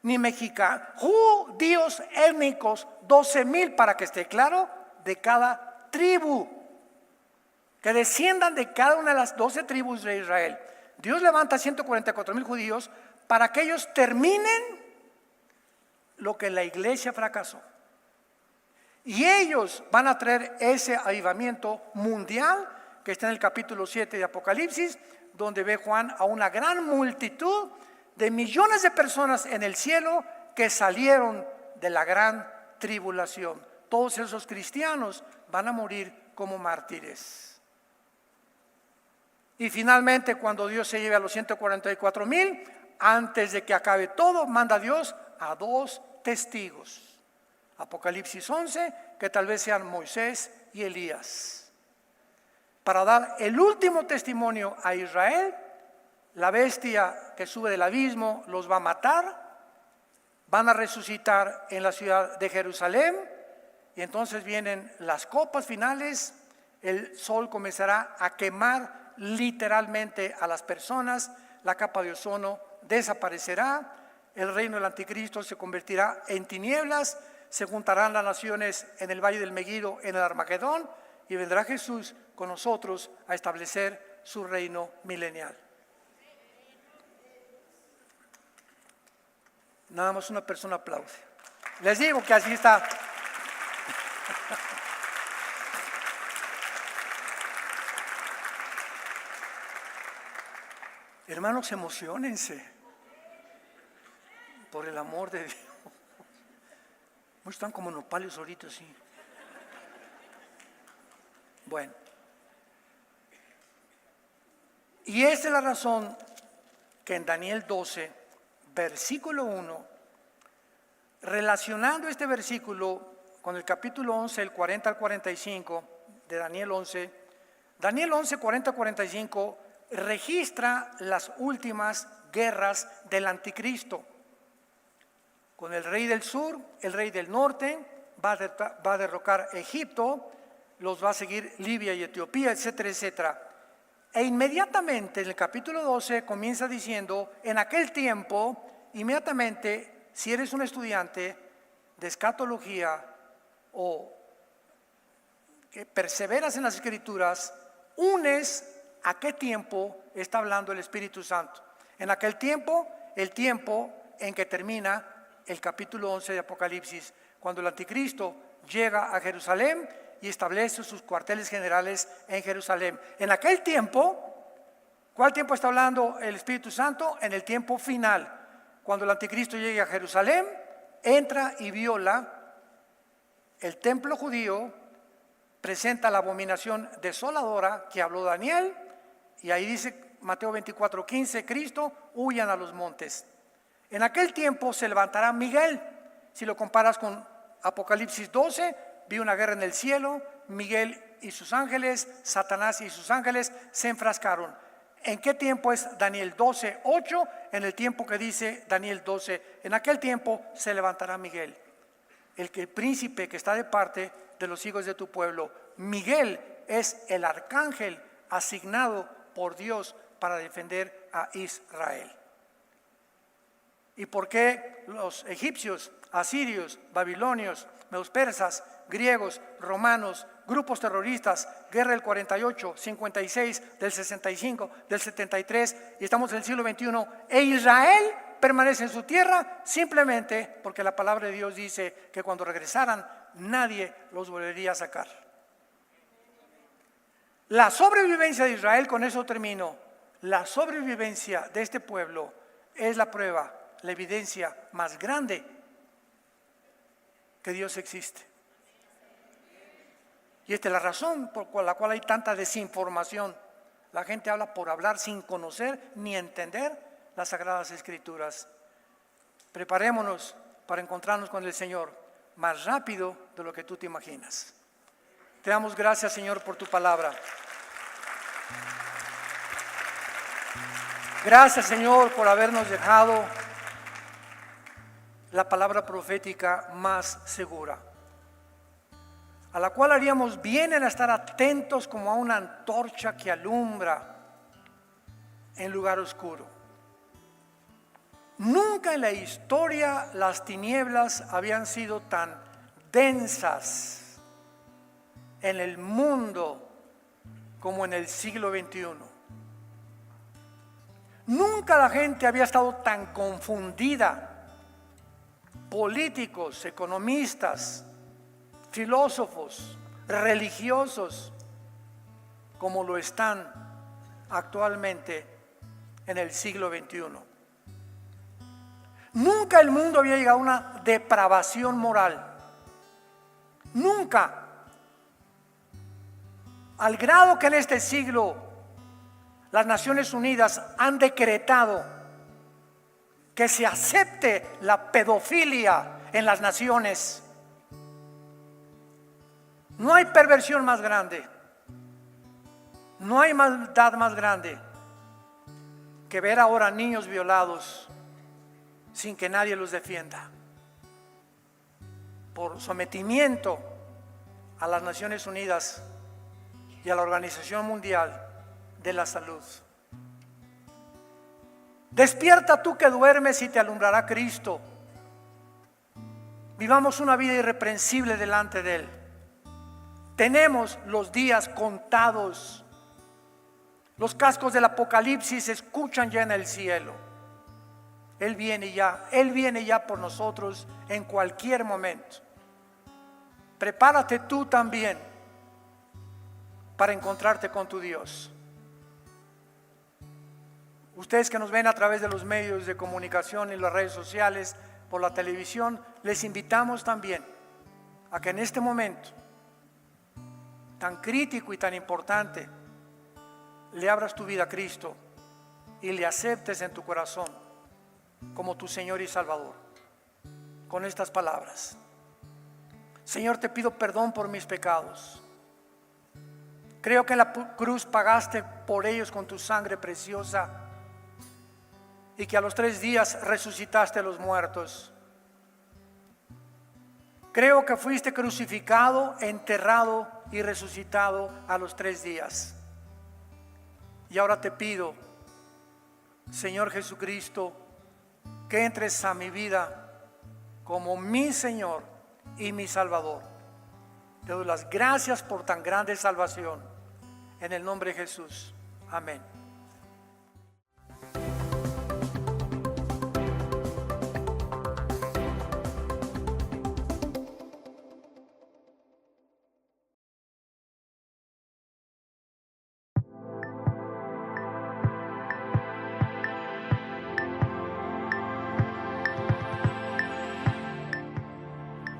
ni mexicanos, judíos étnicos, 12,000 para que esté claro, de cada tribu, que desciendan de cada una de las 12 tribus de Israel. Dios levanta 144,000 judíos para que ellos terminen lo que la iglesia fracasó. Y ellos van a traer ese avivamiento mundial que está en el capítulo 7 de Apocalipsis, donde ve Juan a una gran multitud de millones de personas en el cielo que salieron de la gran tribulación. Todos esos cristianos van a morir como mártires. Y finalmente, cuando Dios se lleve a los 144,000, antes de que acabe todo, manda a Dios a 2 testigos. Apocalipsis 11, que tal vez sean Moisés y Elías, para dar el último testimonio a Israel. La bestia que sube del abismo los va a matar, van a resucitar en la ciudad de Jerusalén, y entonces vienen las copas finales. El sol comenzará a quemar literalmente a las personas, la capa de ozono desaparecerá, el reino del anticristo se convertirá en tinieblas, se juntarán las naciones en el valle del Megiddo, en el Armagedón, y vendrá Jesús con nosotros a establecer su reino milenial. Nada más una persona aplaude. Les digo que así está. Hermanos, emociónense, por el amor de Dios. Muchos están como nopales ahorita, sí. Bueno, y esta es la razón que en Daniel 12, versículo 1, relacionando este versículo con el capítulo 11, el 40 al 45 de Daniel 11, 40 al 45, registra las últimas guerras del anticristo. Con el rey del sur, el rey del norte, va a derrocar Egipto, los va a seguir Libia y Etiopía, etcétera, etcétera. E inmediatamente en el capítulo 12 comienza diciendo, en aquel tiempo, inmediatamente, si eres un estudiante de escatología o que perseveras en las escrituras, unes a qué tiempo está hablando el Espíritu Santo. En aquel tiempo, el tiempo en que termina el capítulo 11 de Apocalipsis, cuando el anticristo llega a Jerusalén y establece sus cuarteles generales en Jerusalén. En aquel tiempo, ¿cuál tiempo está hablando el Espíritu Santo? En el tiempo final, cuando el anticristo llegue a Jerusalén, entra y viola el templo judío, presenta la abominación desoladora que habló Daniel, y ahí dice Mateo 24:15, Cristo, huyan a los montes. En aquel tiempo se levantará Miguel. Si lo comparas con Apocalipsis 12, vi una guerra en el cielo, Miguel y sus ángeles, Satanás y sus ángeles se enfrascaron. ¿En qué tiempo es Daniel 12:8? En el tiempo que dice Daniel 12, en aquel tiempo se levantará Miguel, el príncipe que está de parte de los hijos de tu pueblo, Miguel es el arcángel asignado por Dios para defender a Israel. ¿Y por qué los egipcios, asirios, babilonios, medo-persas, griegos, romanos, grupos terroristas, guerra del 48, 56, del 65, del 73 y estamos en el siglo XXI e Israel permanece en su tierra? Simplemente porque la palabra de Dios dice que cuando regresaran nadie los volvería a sacar. La sobrevivencia de Israel, con eso termino, la sobrevivencia de este pueblo es la prueba, la evidencia más grande que Dios existe. Y esta es la razón por la cual hay tanta desinformación. La gente habla por hablar sin conocer ni entender las Sagradas Escrituras. Preparémonos para encontrarnos con el Señor más rápido de lo que tú te imaginas. Te damos gracias, Señor, por tu palabra. Gracias, Señor, por habernos dejado la palabra profética más segura, a la cual haríamos bien en estar atentos como a una antorcha que alumbra en lugar oscuro. Nunca en la historia las tinieblas habían sido tan densas en el mundo como en el siglo XXI. Nunca la gente había estado tan confundida. Políticos, economistas, filósofos, religiosos, como lo están actualmente en el siglo XXI. Nunca el mundo había llegado a una depravación moral. Nunca. Al grado que en este siglo las Naciones Unidas han decretado que se acepte la pedofilia en las naciones. No hay perversión más grande, no hay maldad más grande que ver ahora niños violados sin que nadie los defienda, por sometimiento a las Naciones Unidas y a la Organización Mundial de la Salud. Despierta tú que duermes y te alumbrará Cristo. Vivamos una vida irreprensible delante de Él. Tenemos los días contados. Los cascos del Apocalipsis se escuchan ya en el cielo. Él viene ya por nosotros en cualquier momento. Prepárate tú también para encontrarte con tu Dios. Ustedes que nos ven a través de los medios de comunicación y las redes sociales, por la televisión, les invitamos también a que en este momento tan crítico y tan importante le abras tu vida a Cristo y le aceptes en tu corazón como tu Señor y Salvador, con estas palabras: Señor, te pido perdón por mis pecados. Creo que en la cruz pagaste por ellos con tu sangre preciosa y que a los 3 días resucitaste a los muertos. Creo que fuiste crucificado, enterrado y resucitado a los 3 días. Y ahora te pido, Señor Jesucristo, que entres a mi vida como mi Señor y mi Salvador. Te doy las gracias por tan grande salvación. En el nombre de Jesús. Amén.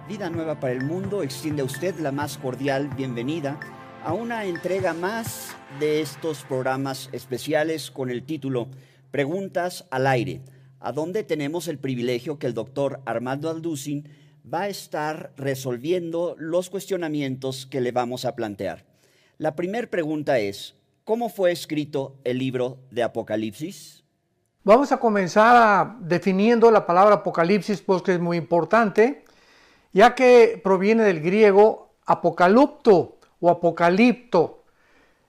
Vida Nueva para el Mundo extiende a usted la más cordial bienvenida a una entrega más de estos programas especiales con el título Preguntas al Aire, a donde tenemos el privilegio que el doctor Armando Alducin va a estar resolviendo los cuestionamientos que le vamos a plantear. La primera pregunta es: ¿cómo fue escrito el libro de Apocalipsis? Vamos a comenzar definiendo la palabra Apocalipsis, porque es muy importante, ya que proviene del griego apokalupto, o apocalipto,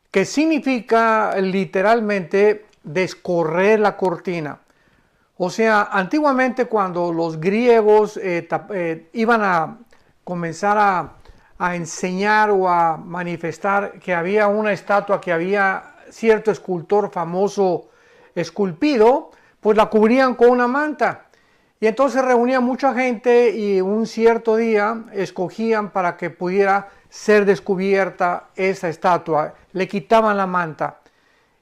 que significa literalmente descorrer la cortina. O sea, antiguamente cuando los griegos iban a comenzar a enseñar o a manifestar que había una estatua, que había cierto escultor famoso esculpido, pues la cubrían con una manta. Y entonces reunían mucha gente y un cierto día escogían para que pudiera ser descubierta esa estatua. Le quitaban la manta.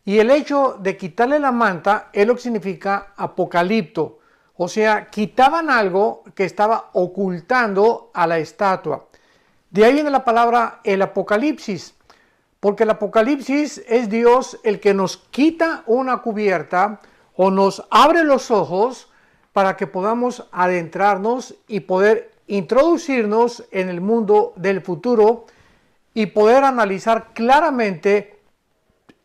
Y el hecho de quitarle la manta es lo que significa apocalipto. O sea, quitaban algo que estaba ocultando a la estatua. De ahí viene la palabra el apocalipsis. Porque el apocalipsis es Dios el que nos quita una cubierta o nos abre los ojos para que podamos adentrarnos y poder introducirnos en el mundo del futuro y poder analizar claramente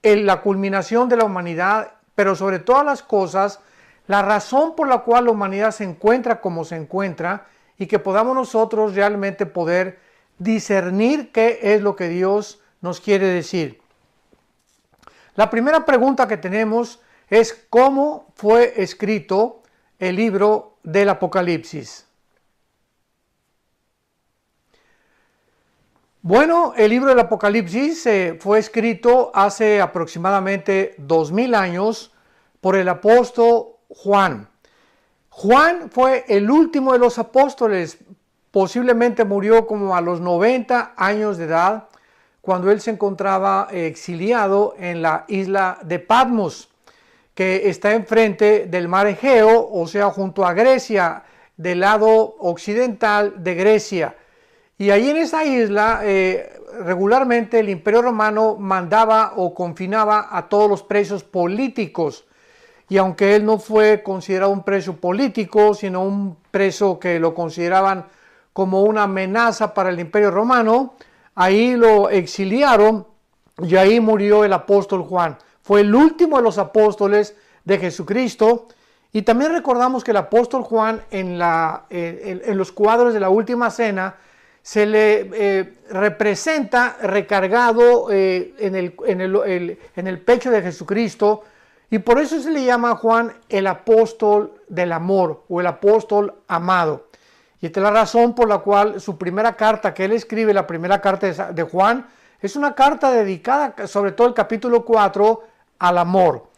la culminación de la humanidad, pero sobre todas las cosas, la razón por la cual la humanidad se encuentra como se encuentra y que podamos nosotros realmente poder discernir qué es lo que Dios nos quiere decir. La primera pregunta que tenemos es ¿cómo fue escrito el libro del Apocalipsis? Bueno, el libro del Apocalipsis fue escrito hace aproximadamente 2000 años por el apóstol Juan. Juan fue el último de los apóstoles, posiblemente murió como a los 90 años de edad, cuando él se encontraba exiliado en la isla de Patmos, que está enfrente del mar Egeo, o sea, junto a Grecia, del lado occidental de Grecia. Y ahí en esa isla, regularmente el Imperio Romano mandaba o confinaba a todos los presos políticos. Y aunque él no fue considerado un preso político, sino un preso que lo consideraban como una amenaza para el Imperio Romano, ahí lo exiliaron y ahí murió el apóstol Juan. Fue el último de los apóstoles de Jesucristo. Y también recordamos que el apóstol Juan en los cuadros de la Última Cena se le representa recargado en el pecho de Jesucristo, y por eso se le llama a Juan el apóstol del amor o el apóstol amado. Y esta es la razón por la cual su primera carta que él escribe, la primera carta de Juan, es una carta dedicada, sobre todo el capítulo 4, al amor.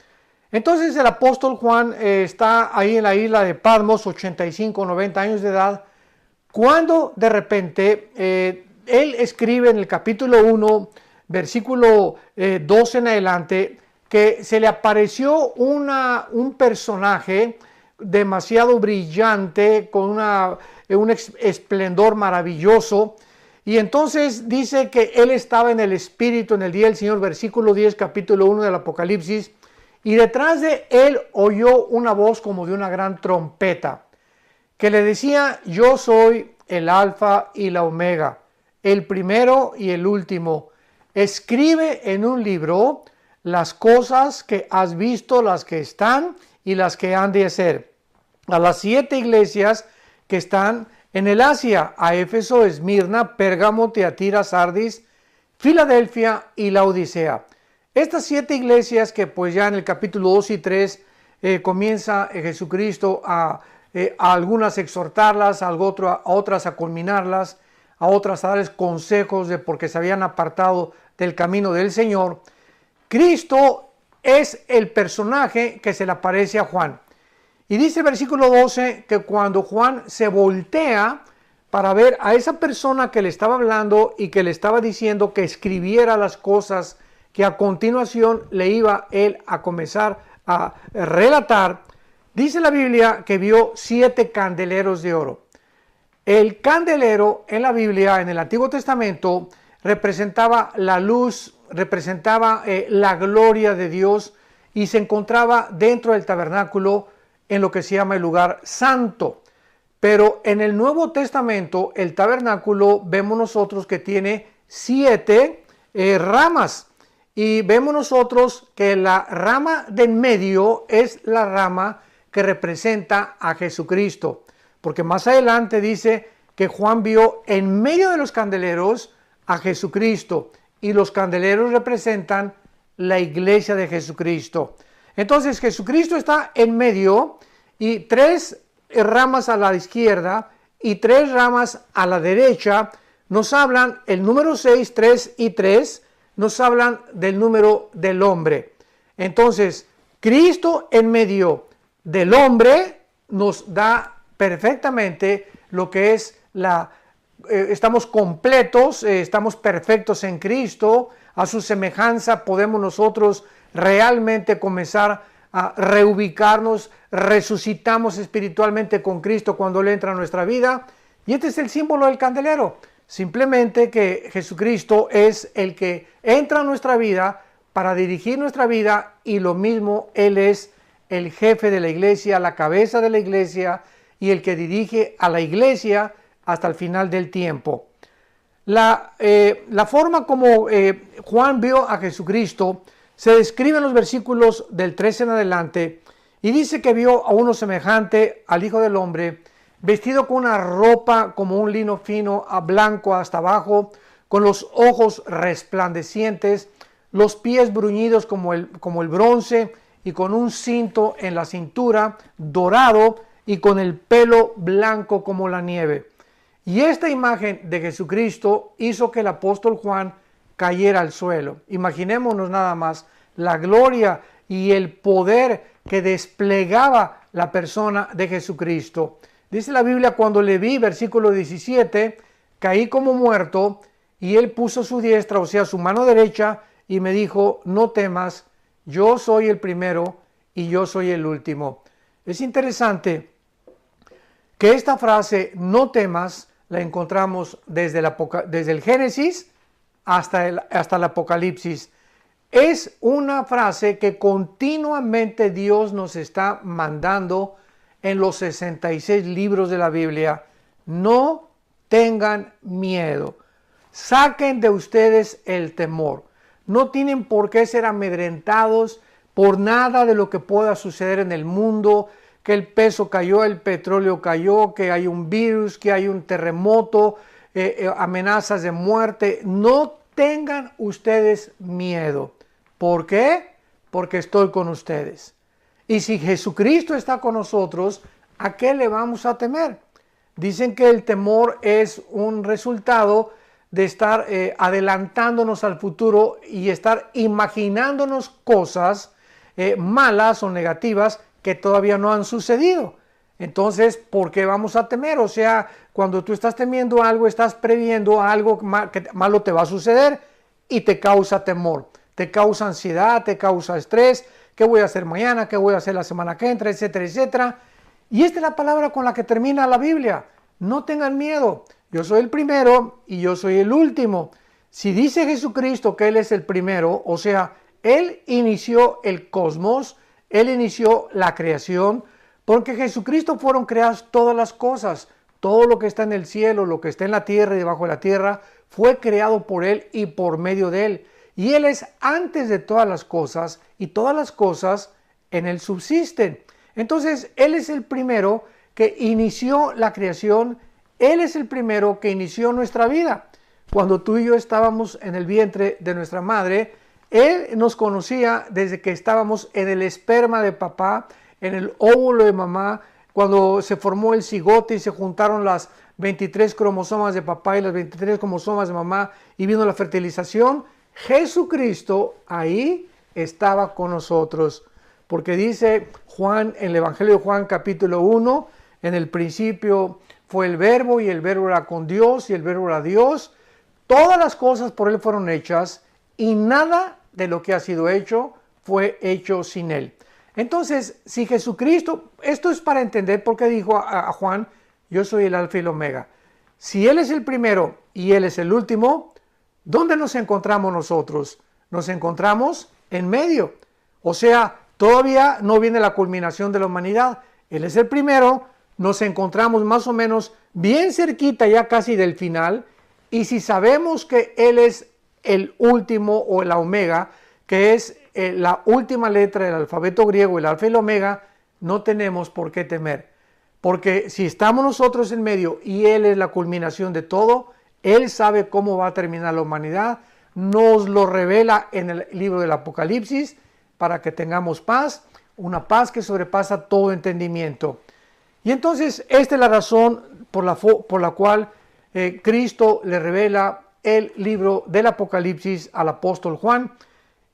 Entonces el apóstol Juan está ahí en la isla de Patmos, 85, 90 años de edad, cuando de repente él escribe en el capítulo 1, versículo 12 en adelante, que se le apareció un personaje demasiado brillante, con un esplendor maravilloso, y entonces dice que él estaba en el Espíritu en el día del Señor, versículo 10, capítulo 1 del Apocalipsis, y detrás de él oyó una voz como de una gran trompeta, que le decía: yo soy el Alfa y la Omega, el primero y el último. Escribe en un libro las cosas que has visto, las que están y las que han de ser, a las 7 iglesias que están en el Asia, a Éfeso, Esmirna, Pérgamo, Tiatira, Sardis, Filadelfia y la Odisea. Estas 7 iglesias que pues ya en el capítulo 2 y 3 comienza Jesucristo a algunas exhortarlas, a otras a culminarlas, a otras a darles consejos de porque se habían apartado del camino del Señor. Cristo es el personaje que se le aparece a Juan. Y dice el versículo 12 que cuando Juan se voltea para ver a esa persona que le estaba hablando y que le estaba diciendo que escribiera las cosas que a continuación le iba él a comenzar a relatar, dice la Biblia que vio 7 candeleros de oro. El candelero en la Biblia, en el Antiguo Testamento, representaba la luz, representaba la gloria de Dios y se encontraba dentro del tabernáculo en lo que se llama el lugar santo. Pero en el Nuevo Testamento, el tabernáculo, vemos nosotros que tiene 7 ramas. Y vemos nosotros que la rama de en medio es la rama que representa a Jesucristo. Porque más adelante dice que Juan vio en medio de los candeleros a Jesucristo. y los candeleros representan la iglesia de Jesucristo. Entonces Jesucristo está en medio y 3 ramas a la izquierda y 3 ramas a la derecha nos hablan, el número 6, 3 y 3, nos hablan del número del hombre. Entonces, Cristo en medio del hombre nos da perfectamente lo que es estamos completos, estamos perfectos en Cristo, a su semejanza podemos nosotros realmente comenzar a reubicarnos, resucitamos espiritualmente con Cristo cuando Él entra a nuestra vida, y este es el símbolo del candelero, simplemente que Jesucristo es el que entra a nuestra vida para dirigir nuestra vida, y lo mismo, Él es el jefe de la iglesia, la cabeza de la iglesia, y el que dirige a la iglesia hasta el final del tiempo. La forma como Juan vio a Jesucristo se describe en los versículos del 13 en adelante, y dice que vio a uno semejante al Hijo del Hombre, vestido con una ropa como un lino fino, a blanco hasta abajo, con los ojos resplandecientes, los pies bruñidos como el bronce, y con un cinto en la cintura, dorado, y con el pelo blanco como la nieve. Y esta imagen de Jesucristo hizo que el apóstol Juan cayera al suelo. Imaginémonos nada más la gloria y el poder que desplegaba la persona de Jesucristo. Dice la Biblia, cuando le vi, versículo 17, caí como muerto, y él puso su diestra, o sea, su mano derecha, y me dijo, no temas, yo soy el primero y yo soy el último. Es interesante que esta frase, no temas, la encontramos desde el Génesis hasta el Apocalipsis. Es una frase que continuamente Dios nos está mandando en los 66 libros de la Biblia. No tengan miedo. Saquen de ustedes el temor. No tienen por qué ser amedrentados por nada de lo que pueda suceder en el mundo, que el peso cayó, el petróleo cayó, que hay un virus, que hay un terremoto, amenazas de muerte. No tengan ustedes miedo. ¿Por qué? Porque estoy con ustedes. Y si Jesucristo está con nosotros, ¿a qué le vamos a temer? Dicen que el temor es un resultado de estar adelantándonos al futuro y estar imaginándonos cosas malas o negativas que todavía no han sucedido. Entonces, ¿por qué vamos a temer? O sea, cuando tú estás temiendo algo, estás previendo algo que malo te va a suceder y te causa temor, te causa ansiedad, te causa estrés. ¿Qué voy a hacer mañana? ¿Qué voy a hacer la semana que entra? Etcétera, etcétera. Y esta es la palabra con la que termina la Biblia. No tengan miedo. Yo soy el primero y yo soy el último. Si dice Jesucristo que Él es el primero, o sea, Él inició el cosmos, Él inició la creación, porque Jesucristo fueron creadas todas las cosas. Todo lo que está en el cielo, lo que está en la tierra y debajo de la tierra, fue creado por Él y por medio de Él. Y Él es antes de todas las cosas, y todas las cosas en Él subsisten. Entonces, Él es el primero que inició la creación. Él es el primero que inició nuestra vida. Cuando tú y yo estábamos en el vientre de nuestra madre, Él nos conocía desde que estábamos en el esperma de papá, en el óvulo de mamá, cuando se formó el cigote y se juntaron las 23 cromosomas de papá y las 23 cromosomas de mamá y vino la fertilización. Jesucristo ahí estaba con nosotros, porque dice Juan en el Evangelio de Juan capítulo 1, en el principio fue el verbo y el verbo era con Dios y el verbo era Dios. Todas las cosas por Él fueron hechas y nada de lo que ha sido hecho fue hecho sin Él. Entonces, si Jesucristo, esto es para entender por qué dijo a Juan, yo soy el alfa y el omega. Si Él es el primero y Él es el último, ¿dónde nos encontramos nosotros? Nos encontramos en medio. O sea, todavía no viene la culminación de la humanidad. Él es el primero, nos encontramos más o menos bien cerquita ya casi del final. Y si sabemos que Él es el último o la omega, que es la última letra del alfabeto griego, el alfa y el omega, no tenemos por qué temer. Porque si estamos nosotros en medio y Él es la culminación de todo, Él sabe cómo va a terminar la humanidad, nos lo revela en el libro del Apocalipsis para que tengamos paz, una paz que sobrepasa todo entendimiento. Y entonces esta es la razón por la cual Cristo le revela el libro del Apocalipsis al apóstol Juan.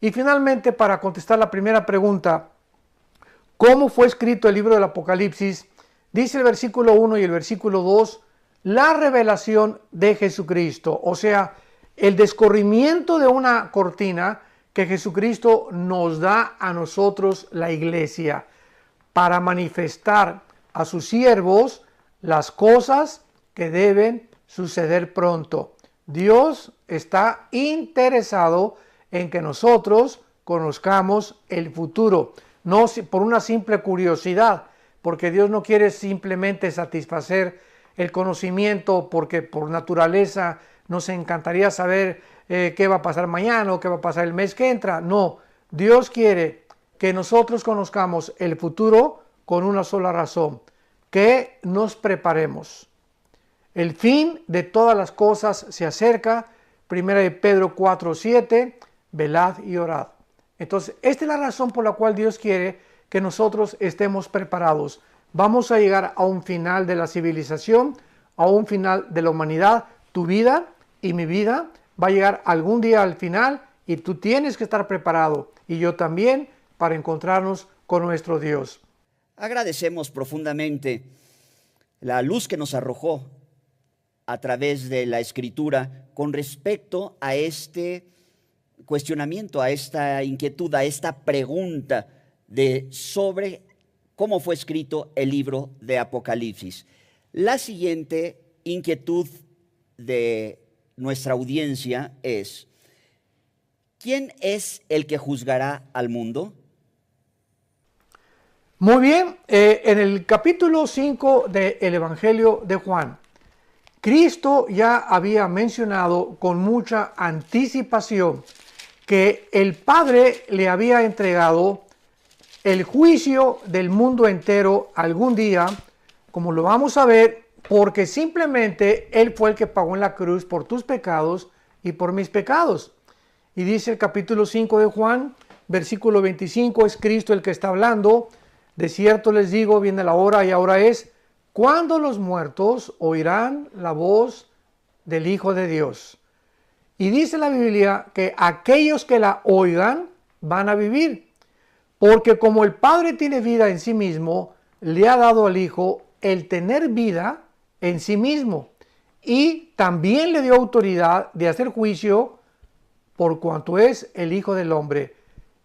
Y finalmente, para contestar la primera pregunta, ¿cómo fue escrito el libro del Apocalipsis? Dice el versículo 1 y el versículo 2, la revelación de Jesucristo, o sea, el descorrimiento de una cortina que Jesucristo nos da a nosotros, la iglesia, para manifestar a sus siervos las cosas que deben suceder pronto. Dios está interesado en que nosotros conozcamos el futuro, no por una simple curiosidad, porque Dios no quiere simplemente satisfacer el conocimiento, porque por naturaleza nos encantaría saber qué va a pasar mañana o qué va a pasar el mes que entra. No, Dios quiere que nosotros conozcamos el futuro con una sola razón, que nos preparemos. El fin de todas las cosas se acerca. 1 Pedro 4:7, velad y orad. Entonces, esta es la razón por la cual Dios quiere que nosotros estemos preparados. Vamos a llegar a un final de la civilización, a un final de la humanidad. Tu vida y mi vida va a llegar algún día al final y tú tienes que estar preparado, y yo también, para encontrarnos con nuestro Dios. Agradecemos profundamente la luz que nos arrojó a través de la Escritura con respecto a este cuestionamiento, a esta inquietud, a esta pregunta sobre cómo fue escrito el libro de Apocalipsis. La siguiente inquietud de nuestra audiencia es: ¿quién es el que juzgará al mundo? Muy bien, en el capítulo 5 del Evangelio de Juan, Cristo ya había mencionado con mucha anticipación que el Padre le había entregado el juicio del mundo entero algún día, como lo vamos a ver, porque simplemente Él fue el que pagó en la cruz por tus pecados y por mis pecados. Y dice el capítulo 5 de Juan, versículo 25, es Cristo el que está hablando: de cierto les digo, viene la hora y ahora es, cuando los muertos oirán la voz del Hijo de Dios. Y dice la Biblia que aquellos que la oigan van a vivir, porque como el Padre tiene vida en sí mismo, le ha dado al Hijo el tener vida en sí mismo, y también le dio autoridad de hacer juicio por cuanto es el Hijo del Hombre.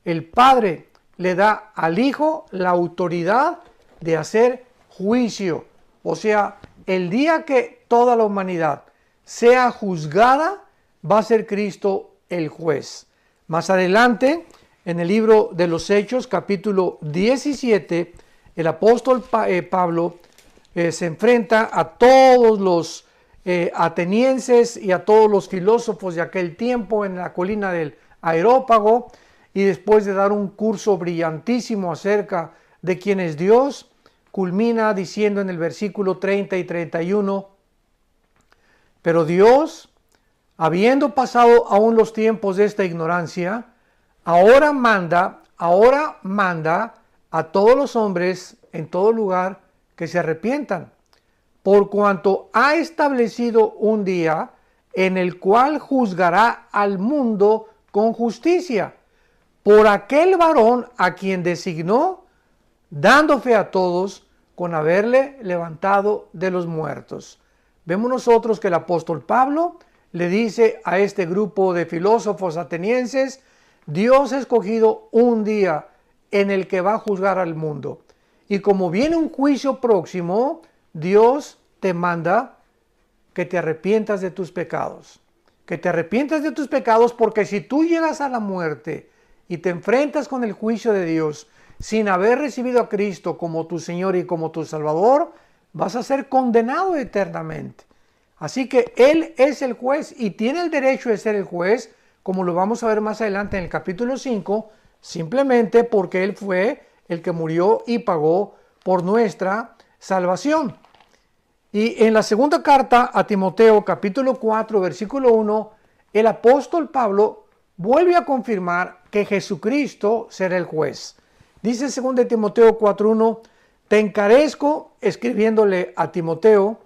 El Padre le da al Hijo la autoridad de hacer juicio. O sea, el día que toda la humanidad sea juzgada, va a ser Cristo el juez. Más adelante, en el libro de los Hechos, capítulo 17, el apóstol Pablo se enfrenta a todos los atenienses y a todos los filósofos de aquel tiempo en la colina del Areópago, y después de dar un curso brillantísimo acerca de quién es Dios, culmina diciendo en el versículo 30 y 31, pero Dios, habiendo pasado aún los tiempos de esta ignorancia, ahora manda a todos los hombres en todo lugar que se arrepientan, por cuanto ha establecido un día en el cual juzgará al mundo con justicia, por aquel varón a quien designó, dando fe a todos con haberle levantado de los muertos. Vemos nosotros que el apóstol Pablo le dice a este grupo de filósofos atenienses: Dios ha escogido un día en el que va a juzgar al mundo. Y como viene un juicio próximo, Dios te manda que te arrepientas de tus pecados. Que te arrepientas de tus pecados, porque si tú llegas a la muerte y te enfrentas con el juicio de Dios sin haber recibido a Cristo como tu Señor y como tu Salvador, vas a ser condenado eternamente. Así que Él es el juez y tiene el derecho de ser el juez, como lo vamos a ver más adelante en el capítulo 5, simplemente porque Él fue el que murió y pagó por nuestra salvación. Y en la segunda carta a Timoteo, capítulo 4, versículo 1, el apóstol Pablo vuelve a confirmar que Jesucristo será el juez. Dice 2 Timoteo 4:1, te encarezco escribiéndole a Timoteo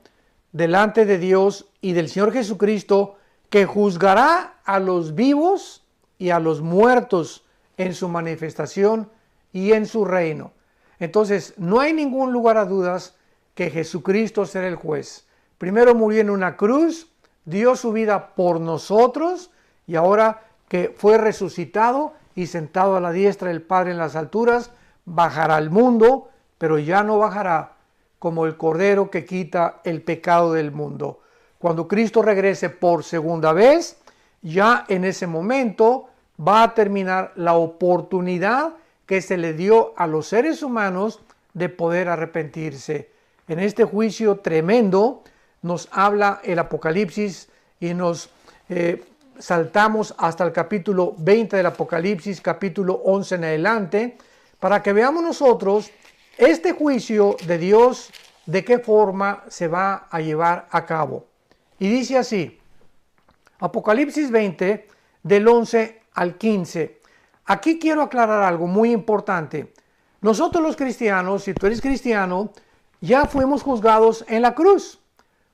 delante de Dios y del Señor Jesucristo, que juzgará a los vivos y a los muertos en su manifestación y en su reino. Entonces, no hay ningún lugar a dudas que Jesucristo será el juez. Primero murió en una cruz, dio su vida por nosotros, y ahora que fue resucitado y sentado a la diestra del Padre en las alturas, bajará al mundo, pero ya no bajará como el Cordero que quita el pecado del mundo. Cuando Cristo regrese por segunda vez, ya en ese momento va a terminar la oportunidad que se le dio a los seres humanos de poder arrepentirse. En este juicio tremendo nos habla el Apocalipsis y nos saltamos hasta el capítulo 20 del Apocalipsis, capítulo 11 en adelante, para que veamos nosotros este juicio de Dios, de qué forma se va a llevar a cabo. Y dice así, Apocalipsis 20, del 11 al 15. Aquí quiero aclarar algo muy importante. Nosotros los cristianos, si tú eres cristiano, ya fuimos juzgados en la cruz.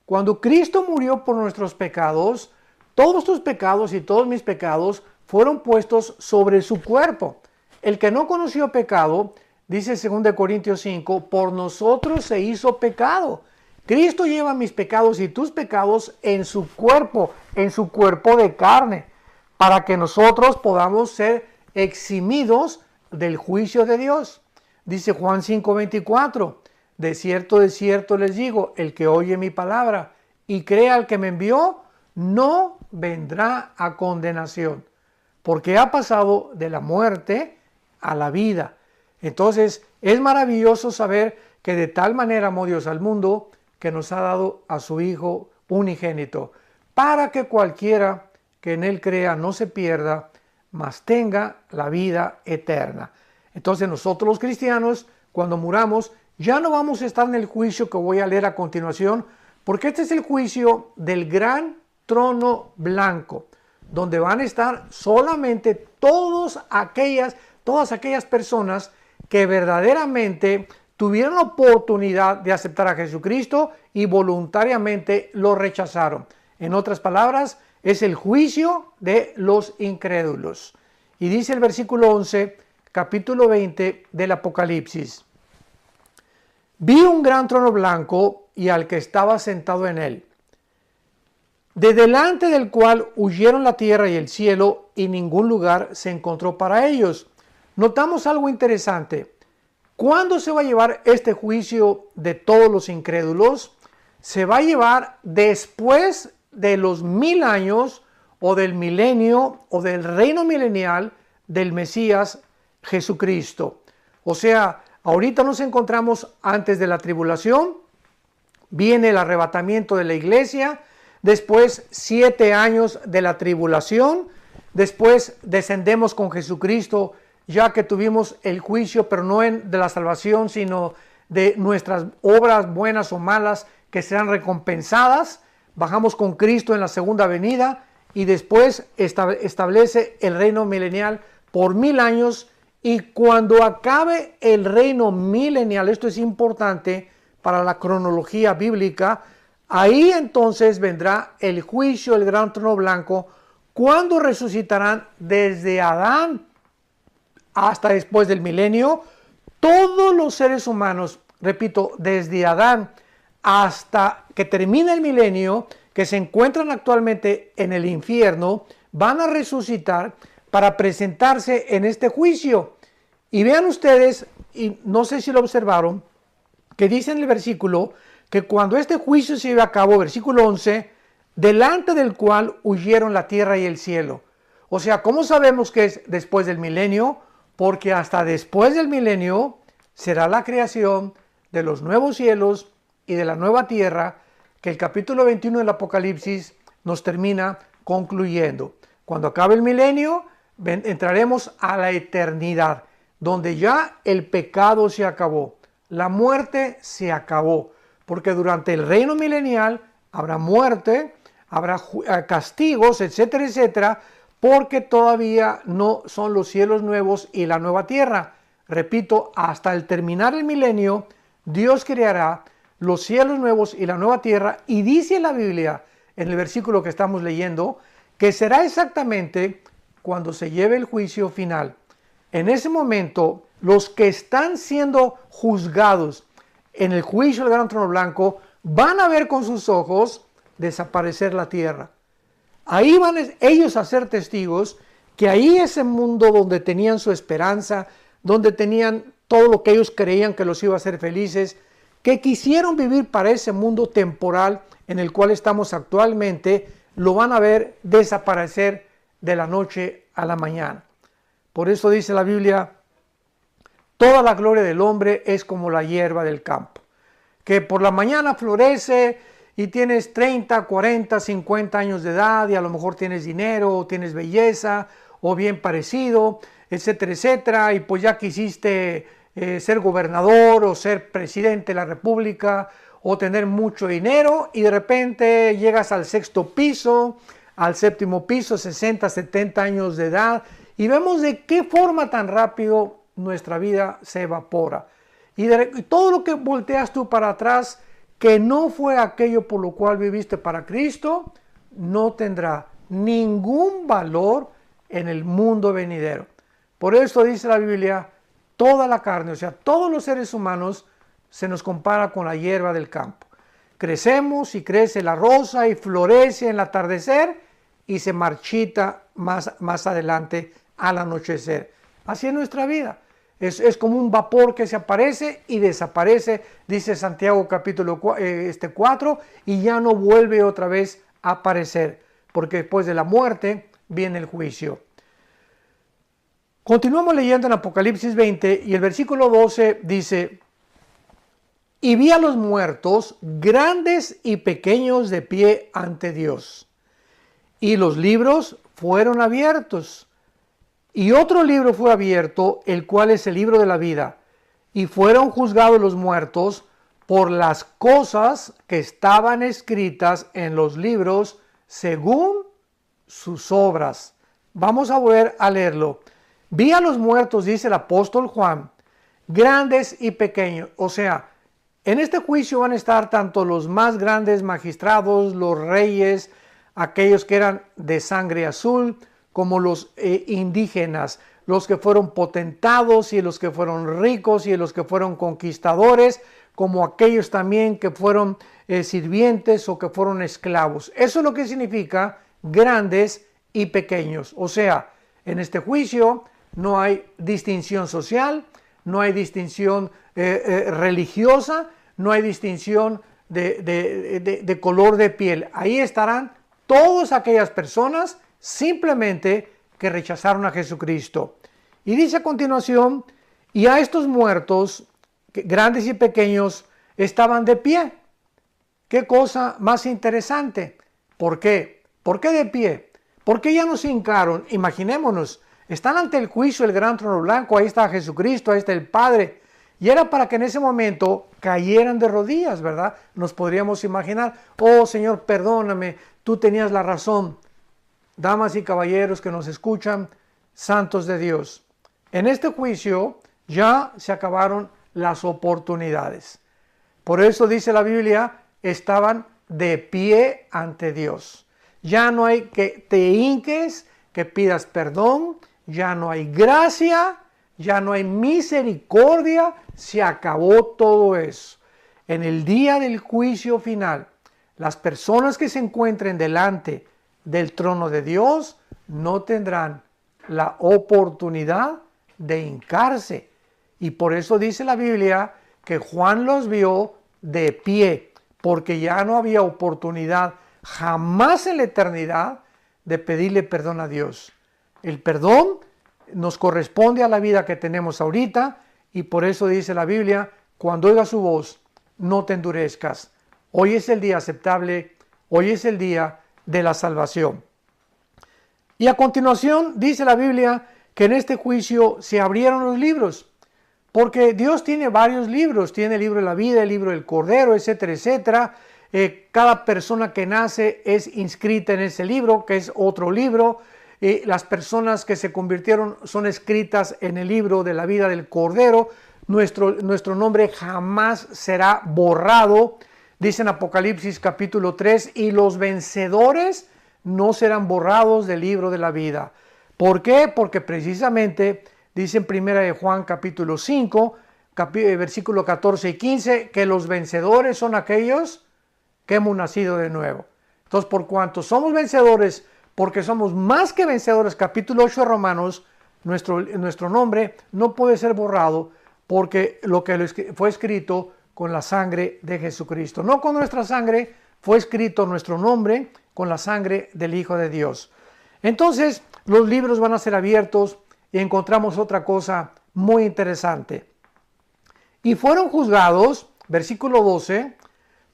Cuando Cristo murió por nuestros pecados, todos tus pecados y todos mis pecados fueron puestos sobre su cuerpo. El que no conoció pecado, dice 2 Corintios 5, por nosotros se hizo pecado. Cristo lleva mis pecados y tus pecados en su cuerpo de carne, para que nosotros podamos ser eximidos del juicio de Dios. Dice Juan 5:24, de cierto les digo, el que oye mi palabra y crea al que me envió, no vendrá a condenación, porque ha pasado de la muerte a la vida. Entonces es maravilloso saber que de tal manera amó Dios al mundo que nos ha dado a su Hijo unigénito, para que cualquiera que en él crea no se pierda, mas tenga la vida eterna. Entonces nosotros los cristianos, cuando muramos, ya no vamos a estar en el juicio que voy a leer a continuación, porque este es el juicio del gran trono blanco, donde van a estar solamente todas aquellas personas que verdaderamente tuvieron la oportunidad de aceptar a Jesucristo y voluntariamente lo rechazaron. En otras palabras, es el juicio de los incrédulos. Y dice el versículo 11, capítulo 20 del Apocalipsis. Vi un gran trono blanco y al que estaba sentado en él, de delante del cual huyeron la tierra y el cielo, y ningún lugar se encontró para ellos. Notamos algo interesante. ¿Cuándo se va a llevar este juicio de todos los incrédulos? Se va a llevar después de los 1000 años o del milenio o del reino milenial del Mesías Jesucristo. O sea, ahorita nos encontramos antes de la tribulación, viene el arrebatamiento de la iglesia, después 7 años de la tribulación, después descendemos con Jesucristo, ya que tuvimos el juicio, pero no de la salvación, sino de nuestras obras buenas o malas que serán recompensadas. Bajamos con Cristo en la segunda venida y después establece el reino milenial por 1000 años, y cuando acabe el reino milenial, esto es importante para la cronología bíblica, ahí entonces vendrá el juicio, el gran trono blanco, cuando resucitarán desde Adán hasta después del milenio todos los seres humanos, repito, desde Adán hasta que termine el milenio, que se encuentran actualmente en el infierno, van a resucitar para presentarse en este juicio. Y vean ustedes, y no sé si lo observaron, que dice en el versículo que cuando este juicio se lleve a cabo, versículo 11, delante del cual huyeron la tierra y el cielo. O sea, ¿cómo sabemos que es después del milenio? Porque hasta después del milenio será la creación de los nuevos cielos y de la nueva tierra, que el capítulo 21 del Apocalipsis nos termina concluyendo. Cuando acabe el milenio, entraremos a la eternidad, donde ya el pecado se acabó, la muerte se acabó, porque durante el reino milenial habrá muerte, habrá castigos, etcétera, etcétera, porque todavía no son los cielos nuevos y la nueva tierra. Repito, hasta el terminar el milenio, Dios creará los cielos nuevos y la nueva tierra, y dice la Biblia en el versículo que estamos leyendo, que será exactamente cuando se lleve el juicio final. En ese momento, los que están siendo juzgados en el juicio del gran trono blanco van a ver con sus ojos desaparecer la tierra. Ahí van ellos a ser testigos que ahí ese mundo donde tenían su esperanza, donde tenían todo lo que ellos creían que los iba a hacer felices, que quisieron vivir para ese mundo temporal en el cual estamos actualmente, lo van a ver desaparecer de la noche a la mañana. Por eso dice la Biblia, toda la gloria del hombre es como la hierba del campo, que por la mañana florece y tienes 30, 40, 50 años de edad y a lo mejor tienes dinero o tienes belleza o bien parecido, etcétera, etcétera, y pues ya quisiste ser gobernador o ser presidente de la república o tener mucho dinero y de repente llegas al sexto piso, al séptimo piso, 60, 70 años de edad y vemos de qué forma tan rápido nuestra vida se evapora. Y todo lo que volteas tú para atrás, que no fue aquello por lo cual viviste para Cristo, no tendrá ningún valor en el mundo venidero. Por eso dice la Biblia, toda la carne, o sea, todos los seres humanos, se nos compara con la hierba del campo. Crecemos y crece la rosa y florece en el atardecer y se marchita más adelante al anochecer. Así es nuestra vida. Es como un vapor que se aparece y desaparece, dice Santiago capítulo 4, y ya no vuelve otra vez a aparecer, porque después de la muerte viene el juicio. Continuamos leyendo en Apocalipsis 20 y el versículo 12 dice, y vi a los muertos, grandes y pequeños, de pie ante Dios, y los libros fueron abiertos. Y otro libro fue abierto, el cual es el libro de la vida, y fueron juzgados los muertos por las cosas que estaban escritas en los libros según sus obras. Vamos a volver a leerlo. Vi a los muertos, dice el apóstol Juan, grandes y pequeños. O sea, en este juicio van a estar tanto los más grandes magistrados, los reyes, aquellos que eran de sangre azul, como los indígenas, los que fueron potentados y los que fueron ricos y los que fueron conquistadores, como aquellos también que fueron sirvientes o que fueron esclavos. Eso es lo que significa grandes y pequeños. O sea, en este juicio no hay distinción social, no hay distinción religiosa, no hay distinción de color de piel. Ahí estarán todas aquellas personas simplemente que rechazaron a Jesucristo. Y dice a continuación, y a estos muertos, grandes y pequeños, estaban de pie. Qué cosa más interesante. ¿Por qué? ¿Por qué de pie? ¿Por qué ya no se hincaron? Imaginémonos, están ante el juicio del gran trono blanco, ahí está Jesucristo, ahí está el Padre, y era para que en ese momento cayeran de rodillas, ¿verdad? Nos podríamos imaginar, oh Señor, perdóname, tú tenías la razón. Damas y caballeros que nos escuchan, santos de Dios, en este juicio ya se acabaron las oportunidades. Por eso dice la Biblia, estaban de pie ante Dios. Ya no hay que te hinques, que pidas perdón, ya no hay gracia, ya no hay misericordia, se acabó todo eso. En el día del juicio final, las personas que se encuentren delante del trono de Dios no tendrán la oportunidad de hincarse. Y por eso dice la Biblia que Juan los vio de pie, porque ya no había oportunidad jamás en la eternidad de pedirle perdón a Dios. El perdón nos corresponde a la vida que tenemos ahorita y por eso dice la Biblia, cuando oigas su voz, no te endurezcas. Hoy es el día aceptable, hoy es el día de la salvación. Y a continuación dice la Biblia que en este juicio se abrieron los libros, porque Dios tiene varios libros, tiene el libro de la vida, el libro del Cordero, etcétera, etcétera. cada persona que nace es inscrita en ese libro, que es otro libro. Las personas que se convirtieron son escritas en el libro de la vida del Cordero. Nuestro nombre jamás será borrado. Dice en Apocalipsis capítulo 3, y los vencedores no serán borrados del libro de la vida. ¿Por qué? Porque precisamente dice en 1 Juan capítulo 5, versículo 14 y 15, que los vencedores son aquellos que hemos nacido de nuevo. Entonces, por cuanto somos vencedores, porque somos más que vencedores, capítulo 8 de Romanos, nuestro nombre no puede ser borrado, porque lo que fue escrito con la sangre de Jesucristo. No con nuestra sangre, fue escrito nuestro nombre con la sangre del Hijo de Dios. Entonces, los libros van a ser abiertos y encontramos otra cosa muy interesante. Y fueron juzgados, versículo 12,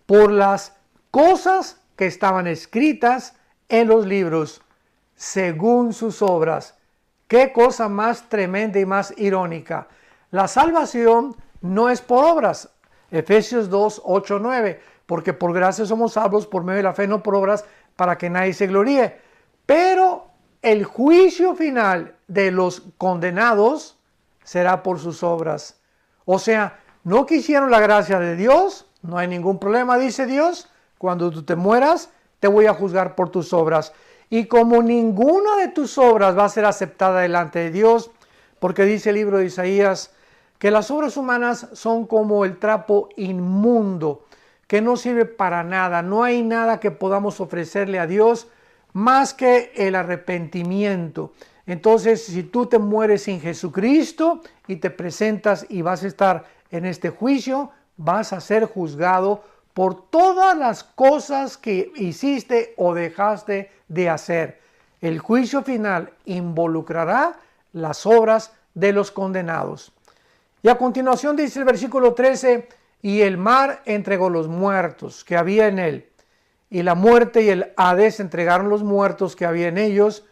por las cosas que estaban escritas en los libros, según sus obras. Qué cosa más tremenda y más irónica. La salvación no es por obras. Efesios 2, 8, 9. Porque por gracia somos salvos por medio de la fe, no por obras, para que nadie se gloríe. Pero el juicio final de los condenados será por sus obras. O sea, no quisieron la gracia de Dios, no hay ningún problema, dice Dios. Cuando tú te mueras, te voy a juzgar por tus obras. Y como ninguna de tus obras va a ser aceptada delante de Dios, porque dice el libro de Isaías, que las obras humanas son como el trapo inmundo, que no sirve para nada. No hay nada que podamos ofrecerle a Dios más que el arrepentimiento. Entonces, si tú te mueres sin Jesucristo y te presentas y vas a estar en este juicio, vas a ser juzgado por todas las cosas que hiciste o dejaste de hacer. El juicio final involucrará las obras de los condenados. Y a continuación dice el versículo 13, y el mar entregó los muertos que había en él, y la muerte y el Hades entregaron los muertos que había en ellos,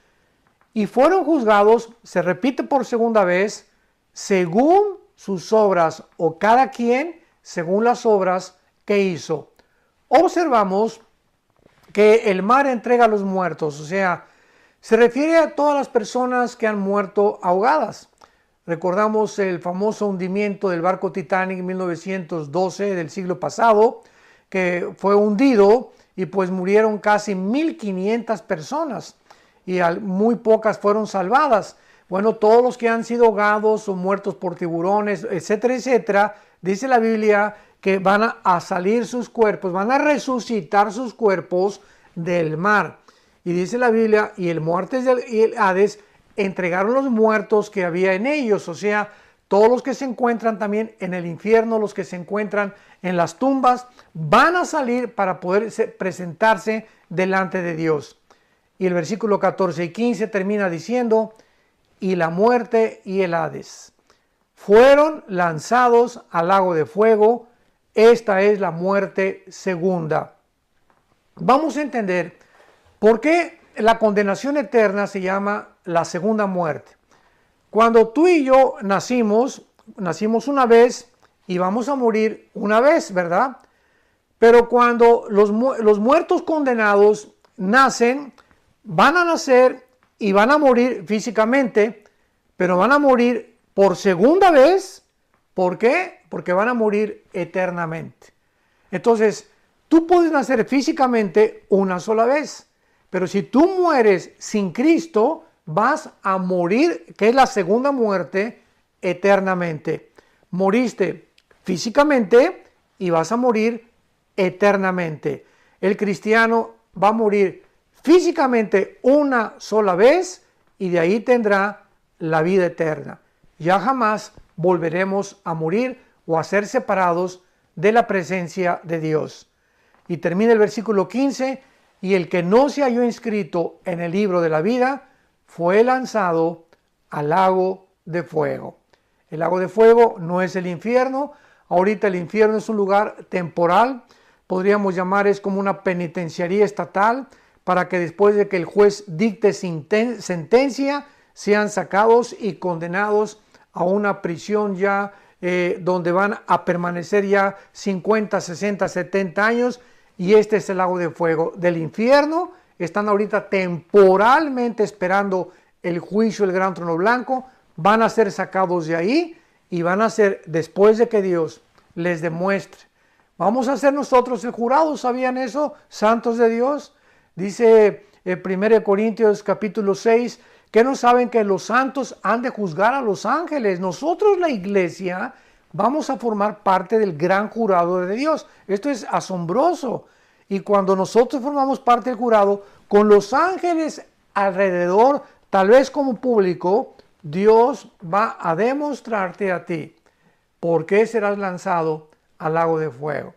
y fueron juzgados, se repite por segunda vez, según sus obras, o cada quien según las obras que hizo. Observamos que el mar entrega a los muertos, o sea, se refiere a todas las personas que han muerto ahogadas. Recordamos el famoso hundimiento del barco Titanic en 1912 del siglo pasado, que fue hundido y pues murieron casi 1,500 personas y muy pocas fueron salvadas. Bueno, todos los que han sido ahogados o muertos por tiburones, etcétera, etcétera, dice la Biblia que van a salir sus cuerpos, van a resucitar sus cuerpos del mar. Y dice la Biblia, y el muerte y el Hades entregaron los muertos que había en ellos, o sea, todos los que se encuentran también en el infierno, los que se encuentran en las tumbas, van a salir para poder presentarse delante de Dios. Y el versículo 14 y 15 termina diciendo, y la muerte y el Hades fueron lanzados al lago de fuego. Esta es la muerte segunda. Vamos a entender por qué la condenación eterna se llama la segunda muerte. Cuando tú y yo nacimos una vez y vamos a morir una vez, ¿verdad? Pero cuando los muertos condenados nacen, van a nacer y van a morir físicamente, pero van a morir por segunda vez. ¿Por qué? Porque van a morir eternamente. Entonces, tú puedes nacer físicamente una sola vez, pero si tú mueres sin Cristo, vas a morir, que es la segunda muerte, eternamente. Moriste físicamente y vas a morir eternamente. El cristiano va a morir físicamente una sola vez y de ahí tendrá la vida eterna. Ya jamás volveremos a morir o a ser separados de la presencia de Dios. Y termina el versículo 15, y el que no se halló inscrito en el libro de la vida fue lanzado al lago de fuego. El lago de fuego no es el infierno. Ahorita el infierno es un lugar temporal. Podríamos llamar, es como una penitenciaría estatal, para que después de que el juez dicte sentencia, sean sacados y condenados a una prisión ya donde van a permanecer ya 50, 60, 70 años. y este es el lago de fuego del infierno. Están ahorita temporalmente esperando el juicio del gran trono blanco. Van a ser sacados de ahí y van a ser después de que Dios les demuestre. Vamos a ser nosotros el jurado, ¿sabían eso? Santos de Dios. Dice 1 Corintios capítulo 6, que no saben que los santos han de juzgar a los ángeles. Nosotros, la iglesia, vamos a formar parte del gran jurado de Dios. Esto es asombroso. Y cuando nosotros formamos parte del jurado, con los ángeles alrededor, tal vez como público, Dios va a demostrarte a ti por qué serás lanzado al lago de fuego.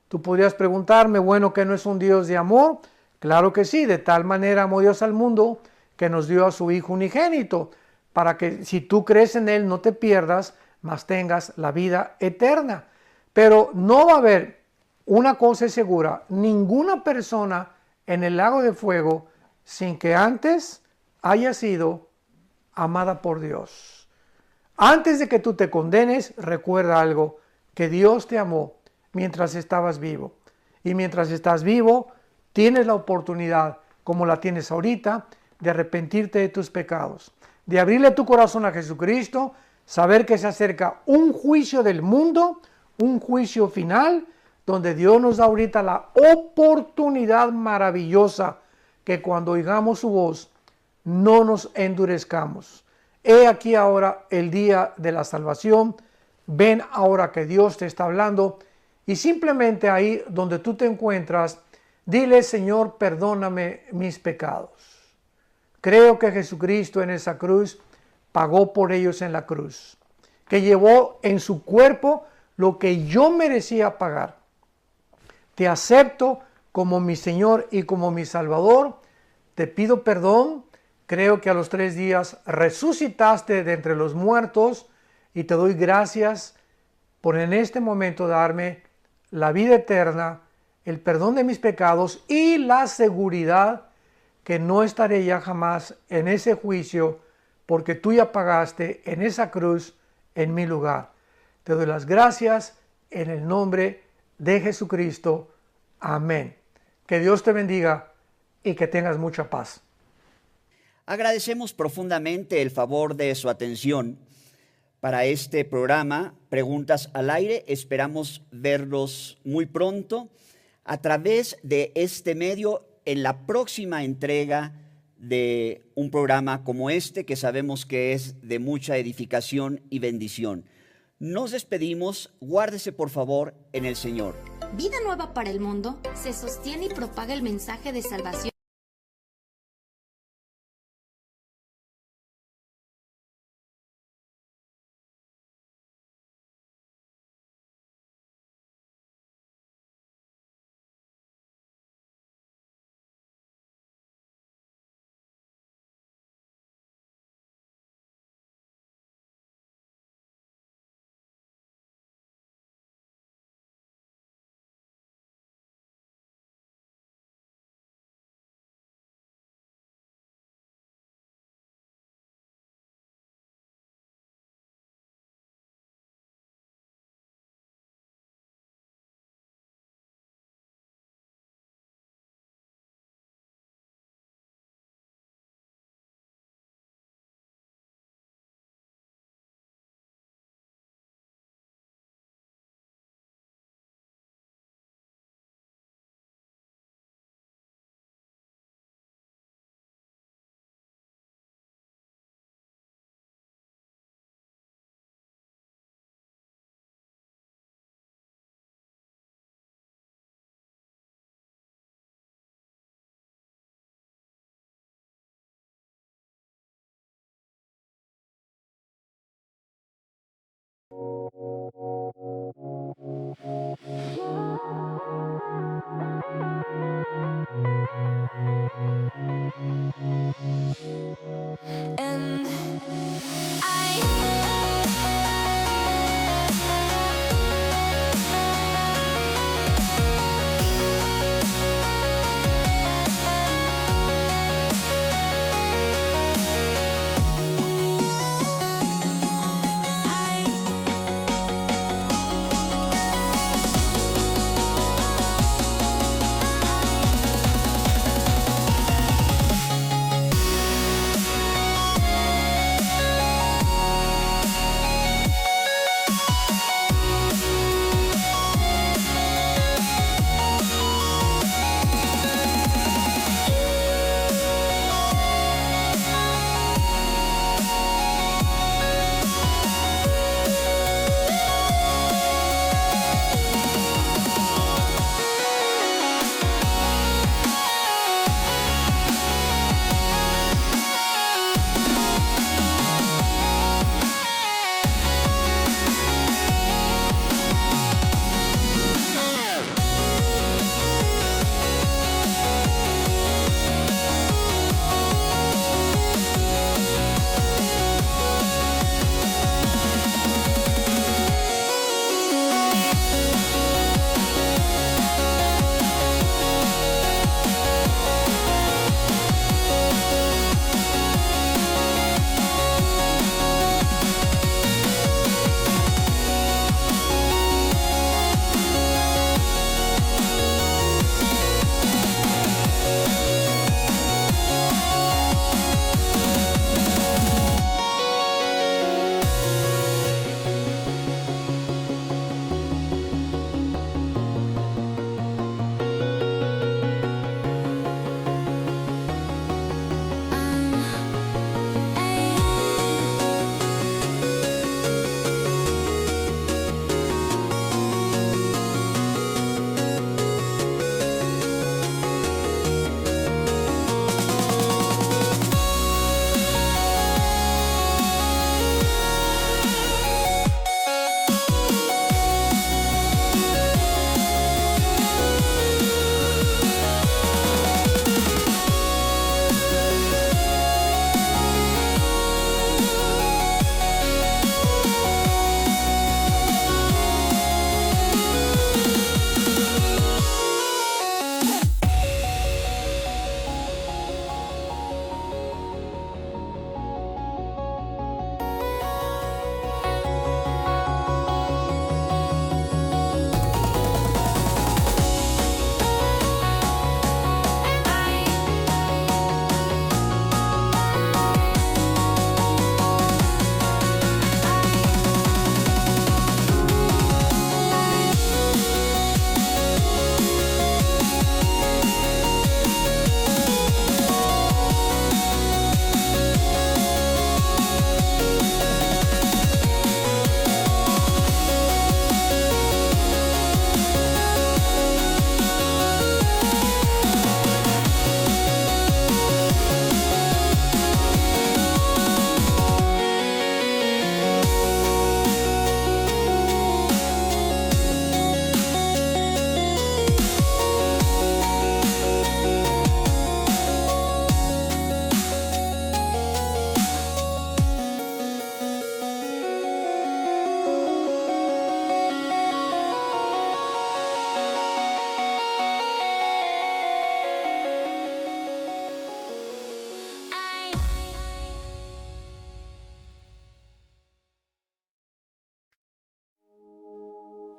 Tú podrías preguntarme, bueno, ¿que no es un Dios de amor? Claro que sí, de tal manera amó Dios al mundo que nos dio a su Hijo unigénito, para que si tú crees en Él no te pierdas, mas tengas la vida eterna. Pero no va a haber, una cosa es segura, ninguna persona en el lago de fuego sin que antes haya sido amada por Dios. Antes de que tú te condenes, recuerda algo, que Dios te amó mientras estabas vivo. Y mientras estás vivo, tienes la oportunidad, como la tienes ahorita, de arrepentirte de tus pecados, de abrirle tu corazón a Jesucristo, saber que se acerca un juicio del mundo, un juicio final, donde Dios nos da ahorita la oportunidad maravillosa que cuando oigamos su voz, no nos endurezcamos. He aquí ahora el día de la salvación. Ven ahora que Dios te está hablando y simplemente ahí donde tú te encuentras, dile: Señor, perdóname mis pecados. Creo que Jesucristo en esa cruz pagó por ellos en la cruz, que llevó en su cuerpo lo que yo merecía pagar. Te acepto como mi Señor y como mi Salvador. Te pido perdón. Creo que a los 3 días resucitaste de entre los muertos y te doy gracias por en este momento darme la vida eterna, el perdón de mis pecados y la seguridad que no estaré ya jamás en ese juicio, porque tú ya pagaste en esa cruz en mi lugar. Te doy las gracias en el nombre de Jesucristo. Amén. Que Dios te bendiga y que tengas mucha paz. Agradecemos profundamente el favor de su atención para este programa Preguntas al Aire. Esperamos verlos muy pronto a través de este medio en la próxima entrega de un programa como este, que sabemos que es de mucha edificación y bendición. Nos despedimos. Guárdese por favor en el Señor. Vida Nueva para el Mundo se sostiene y propaga el mensaje de salvación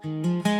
Música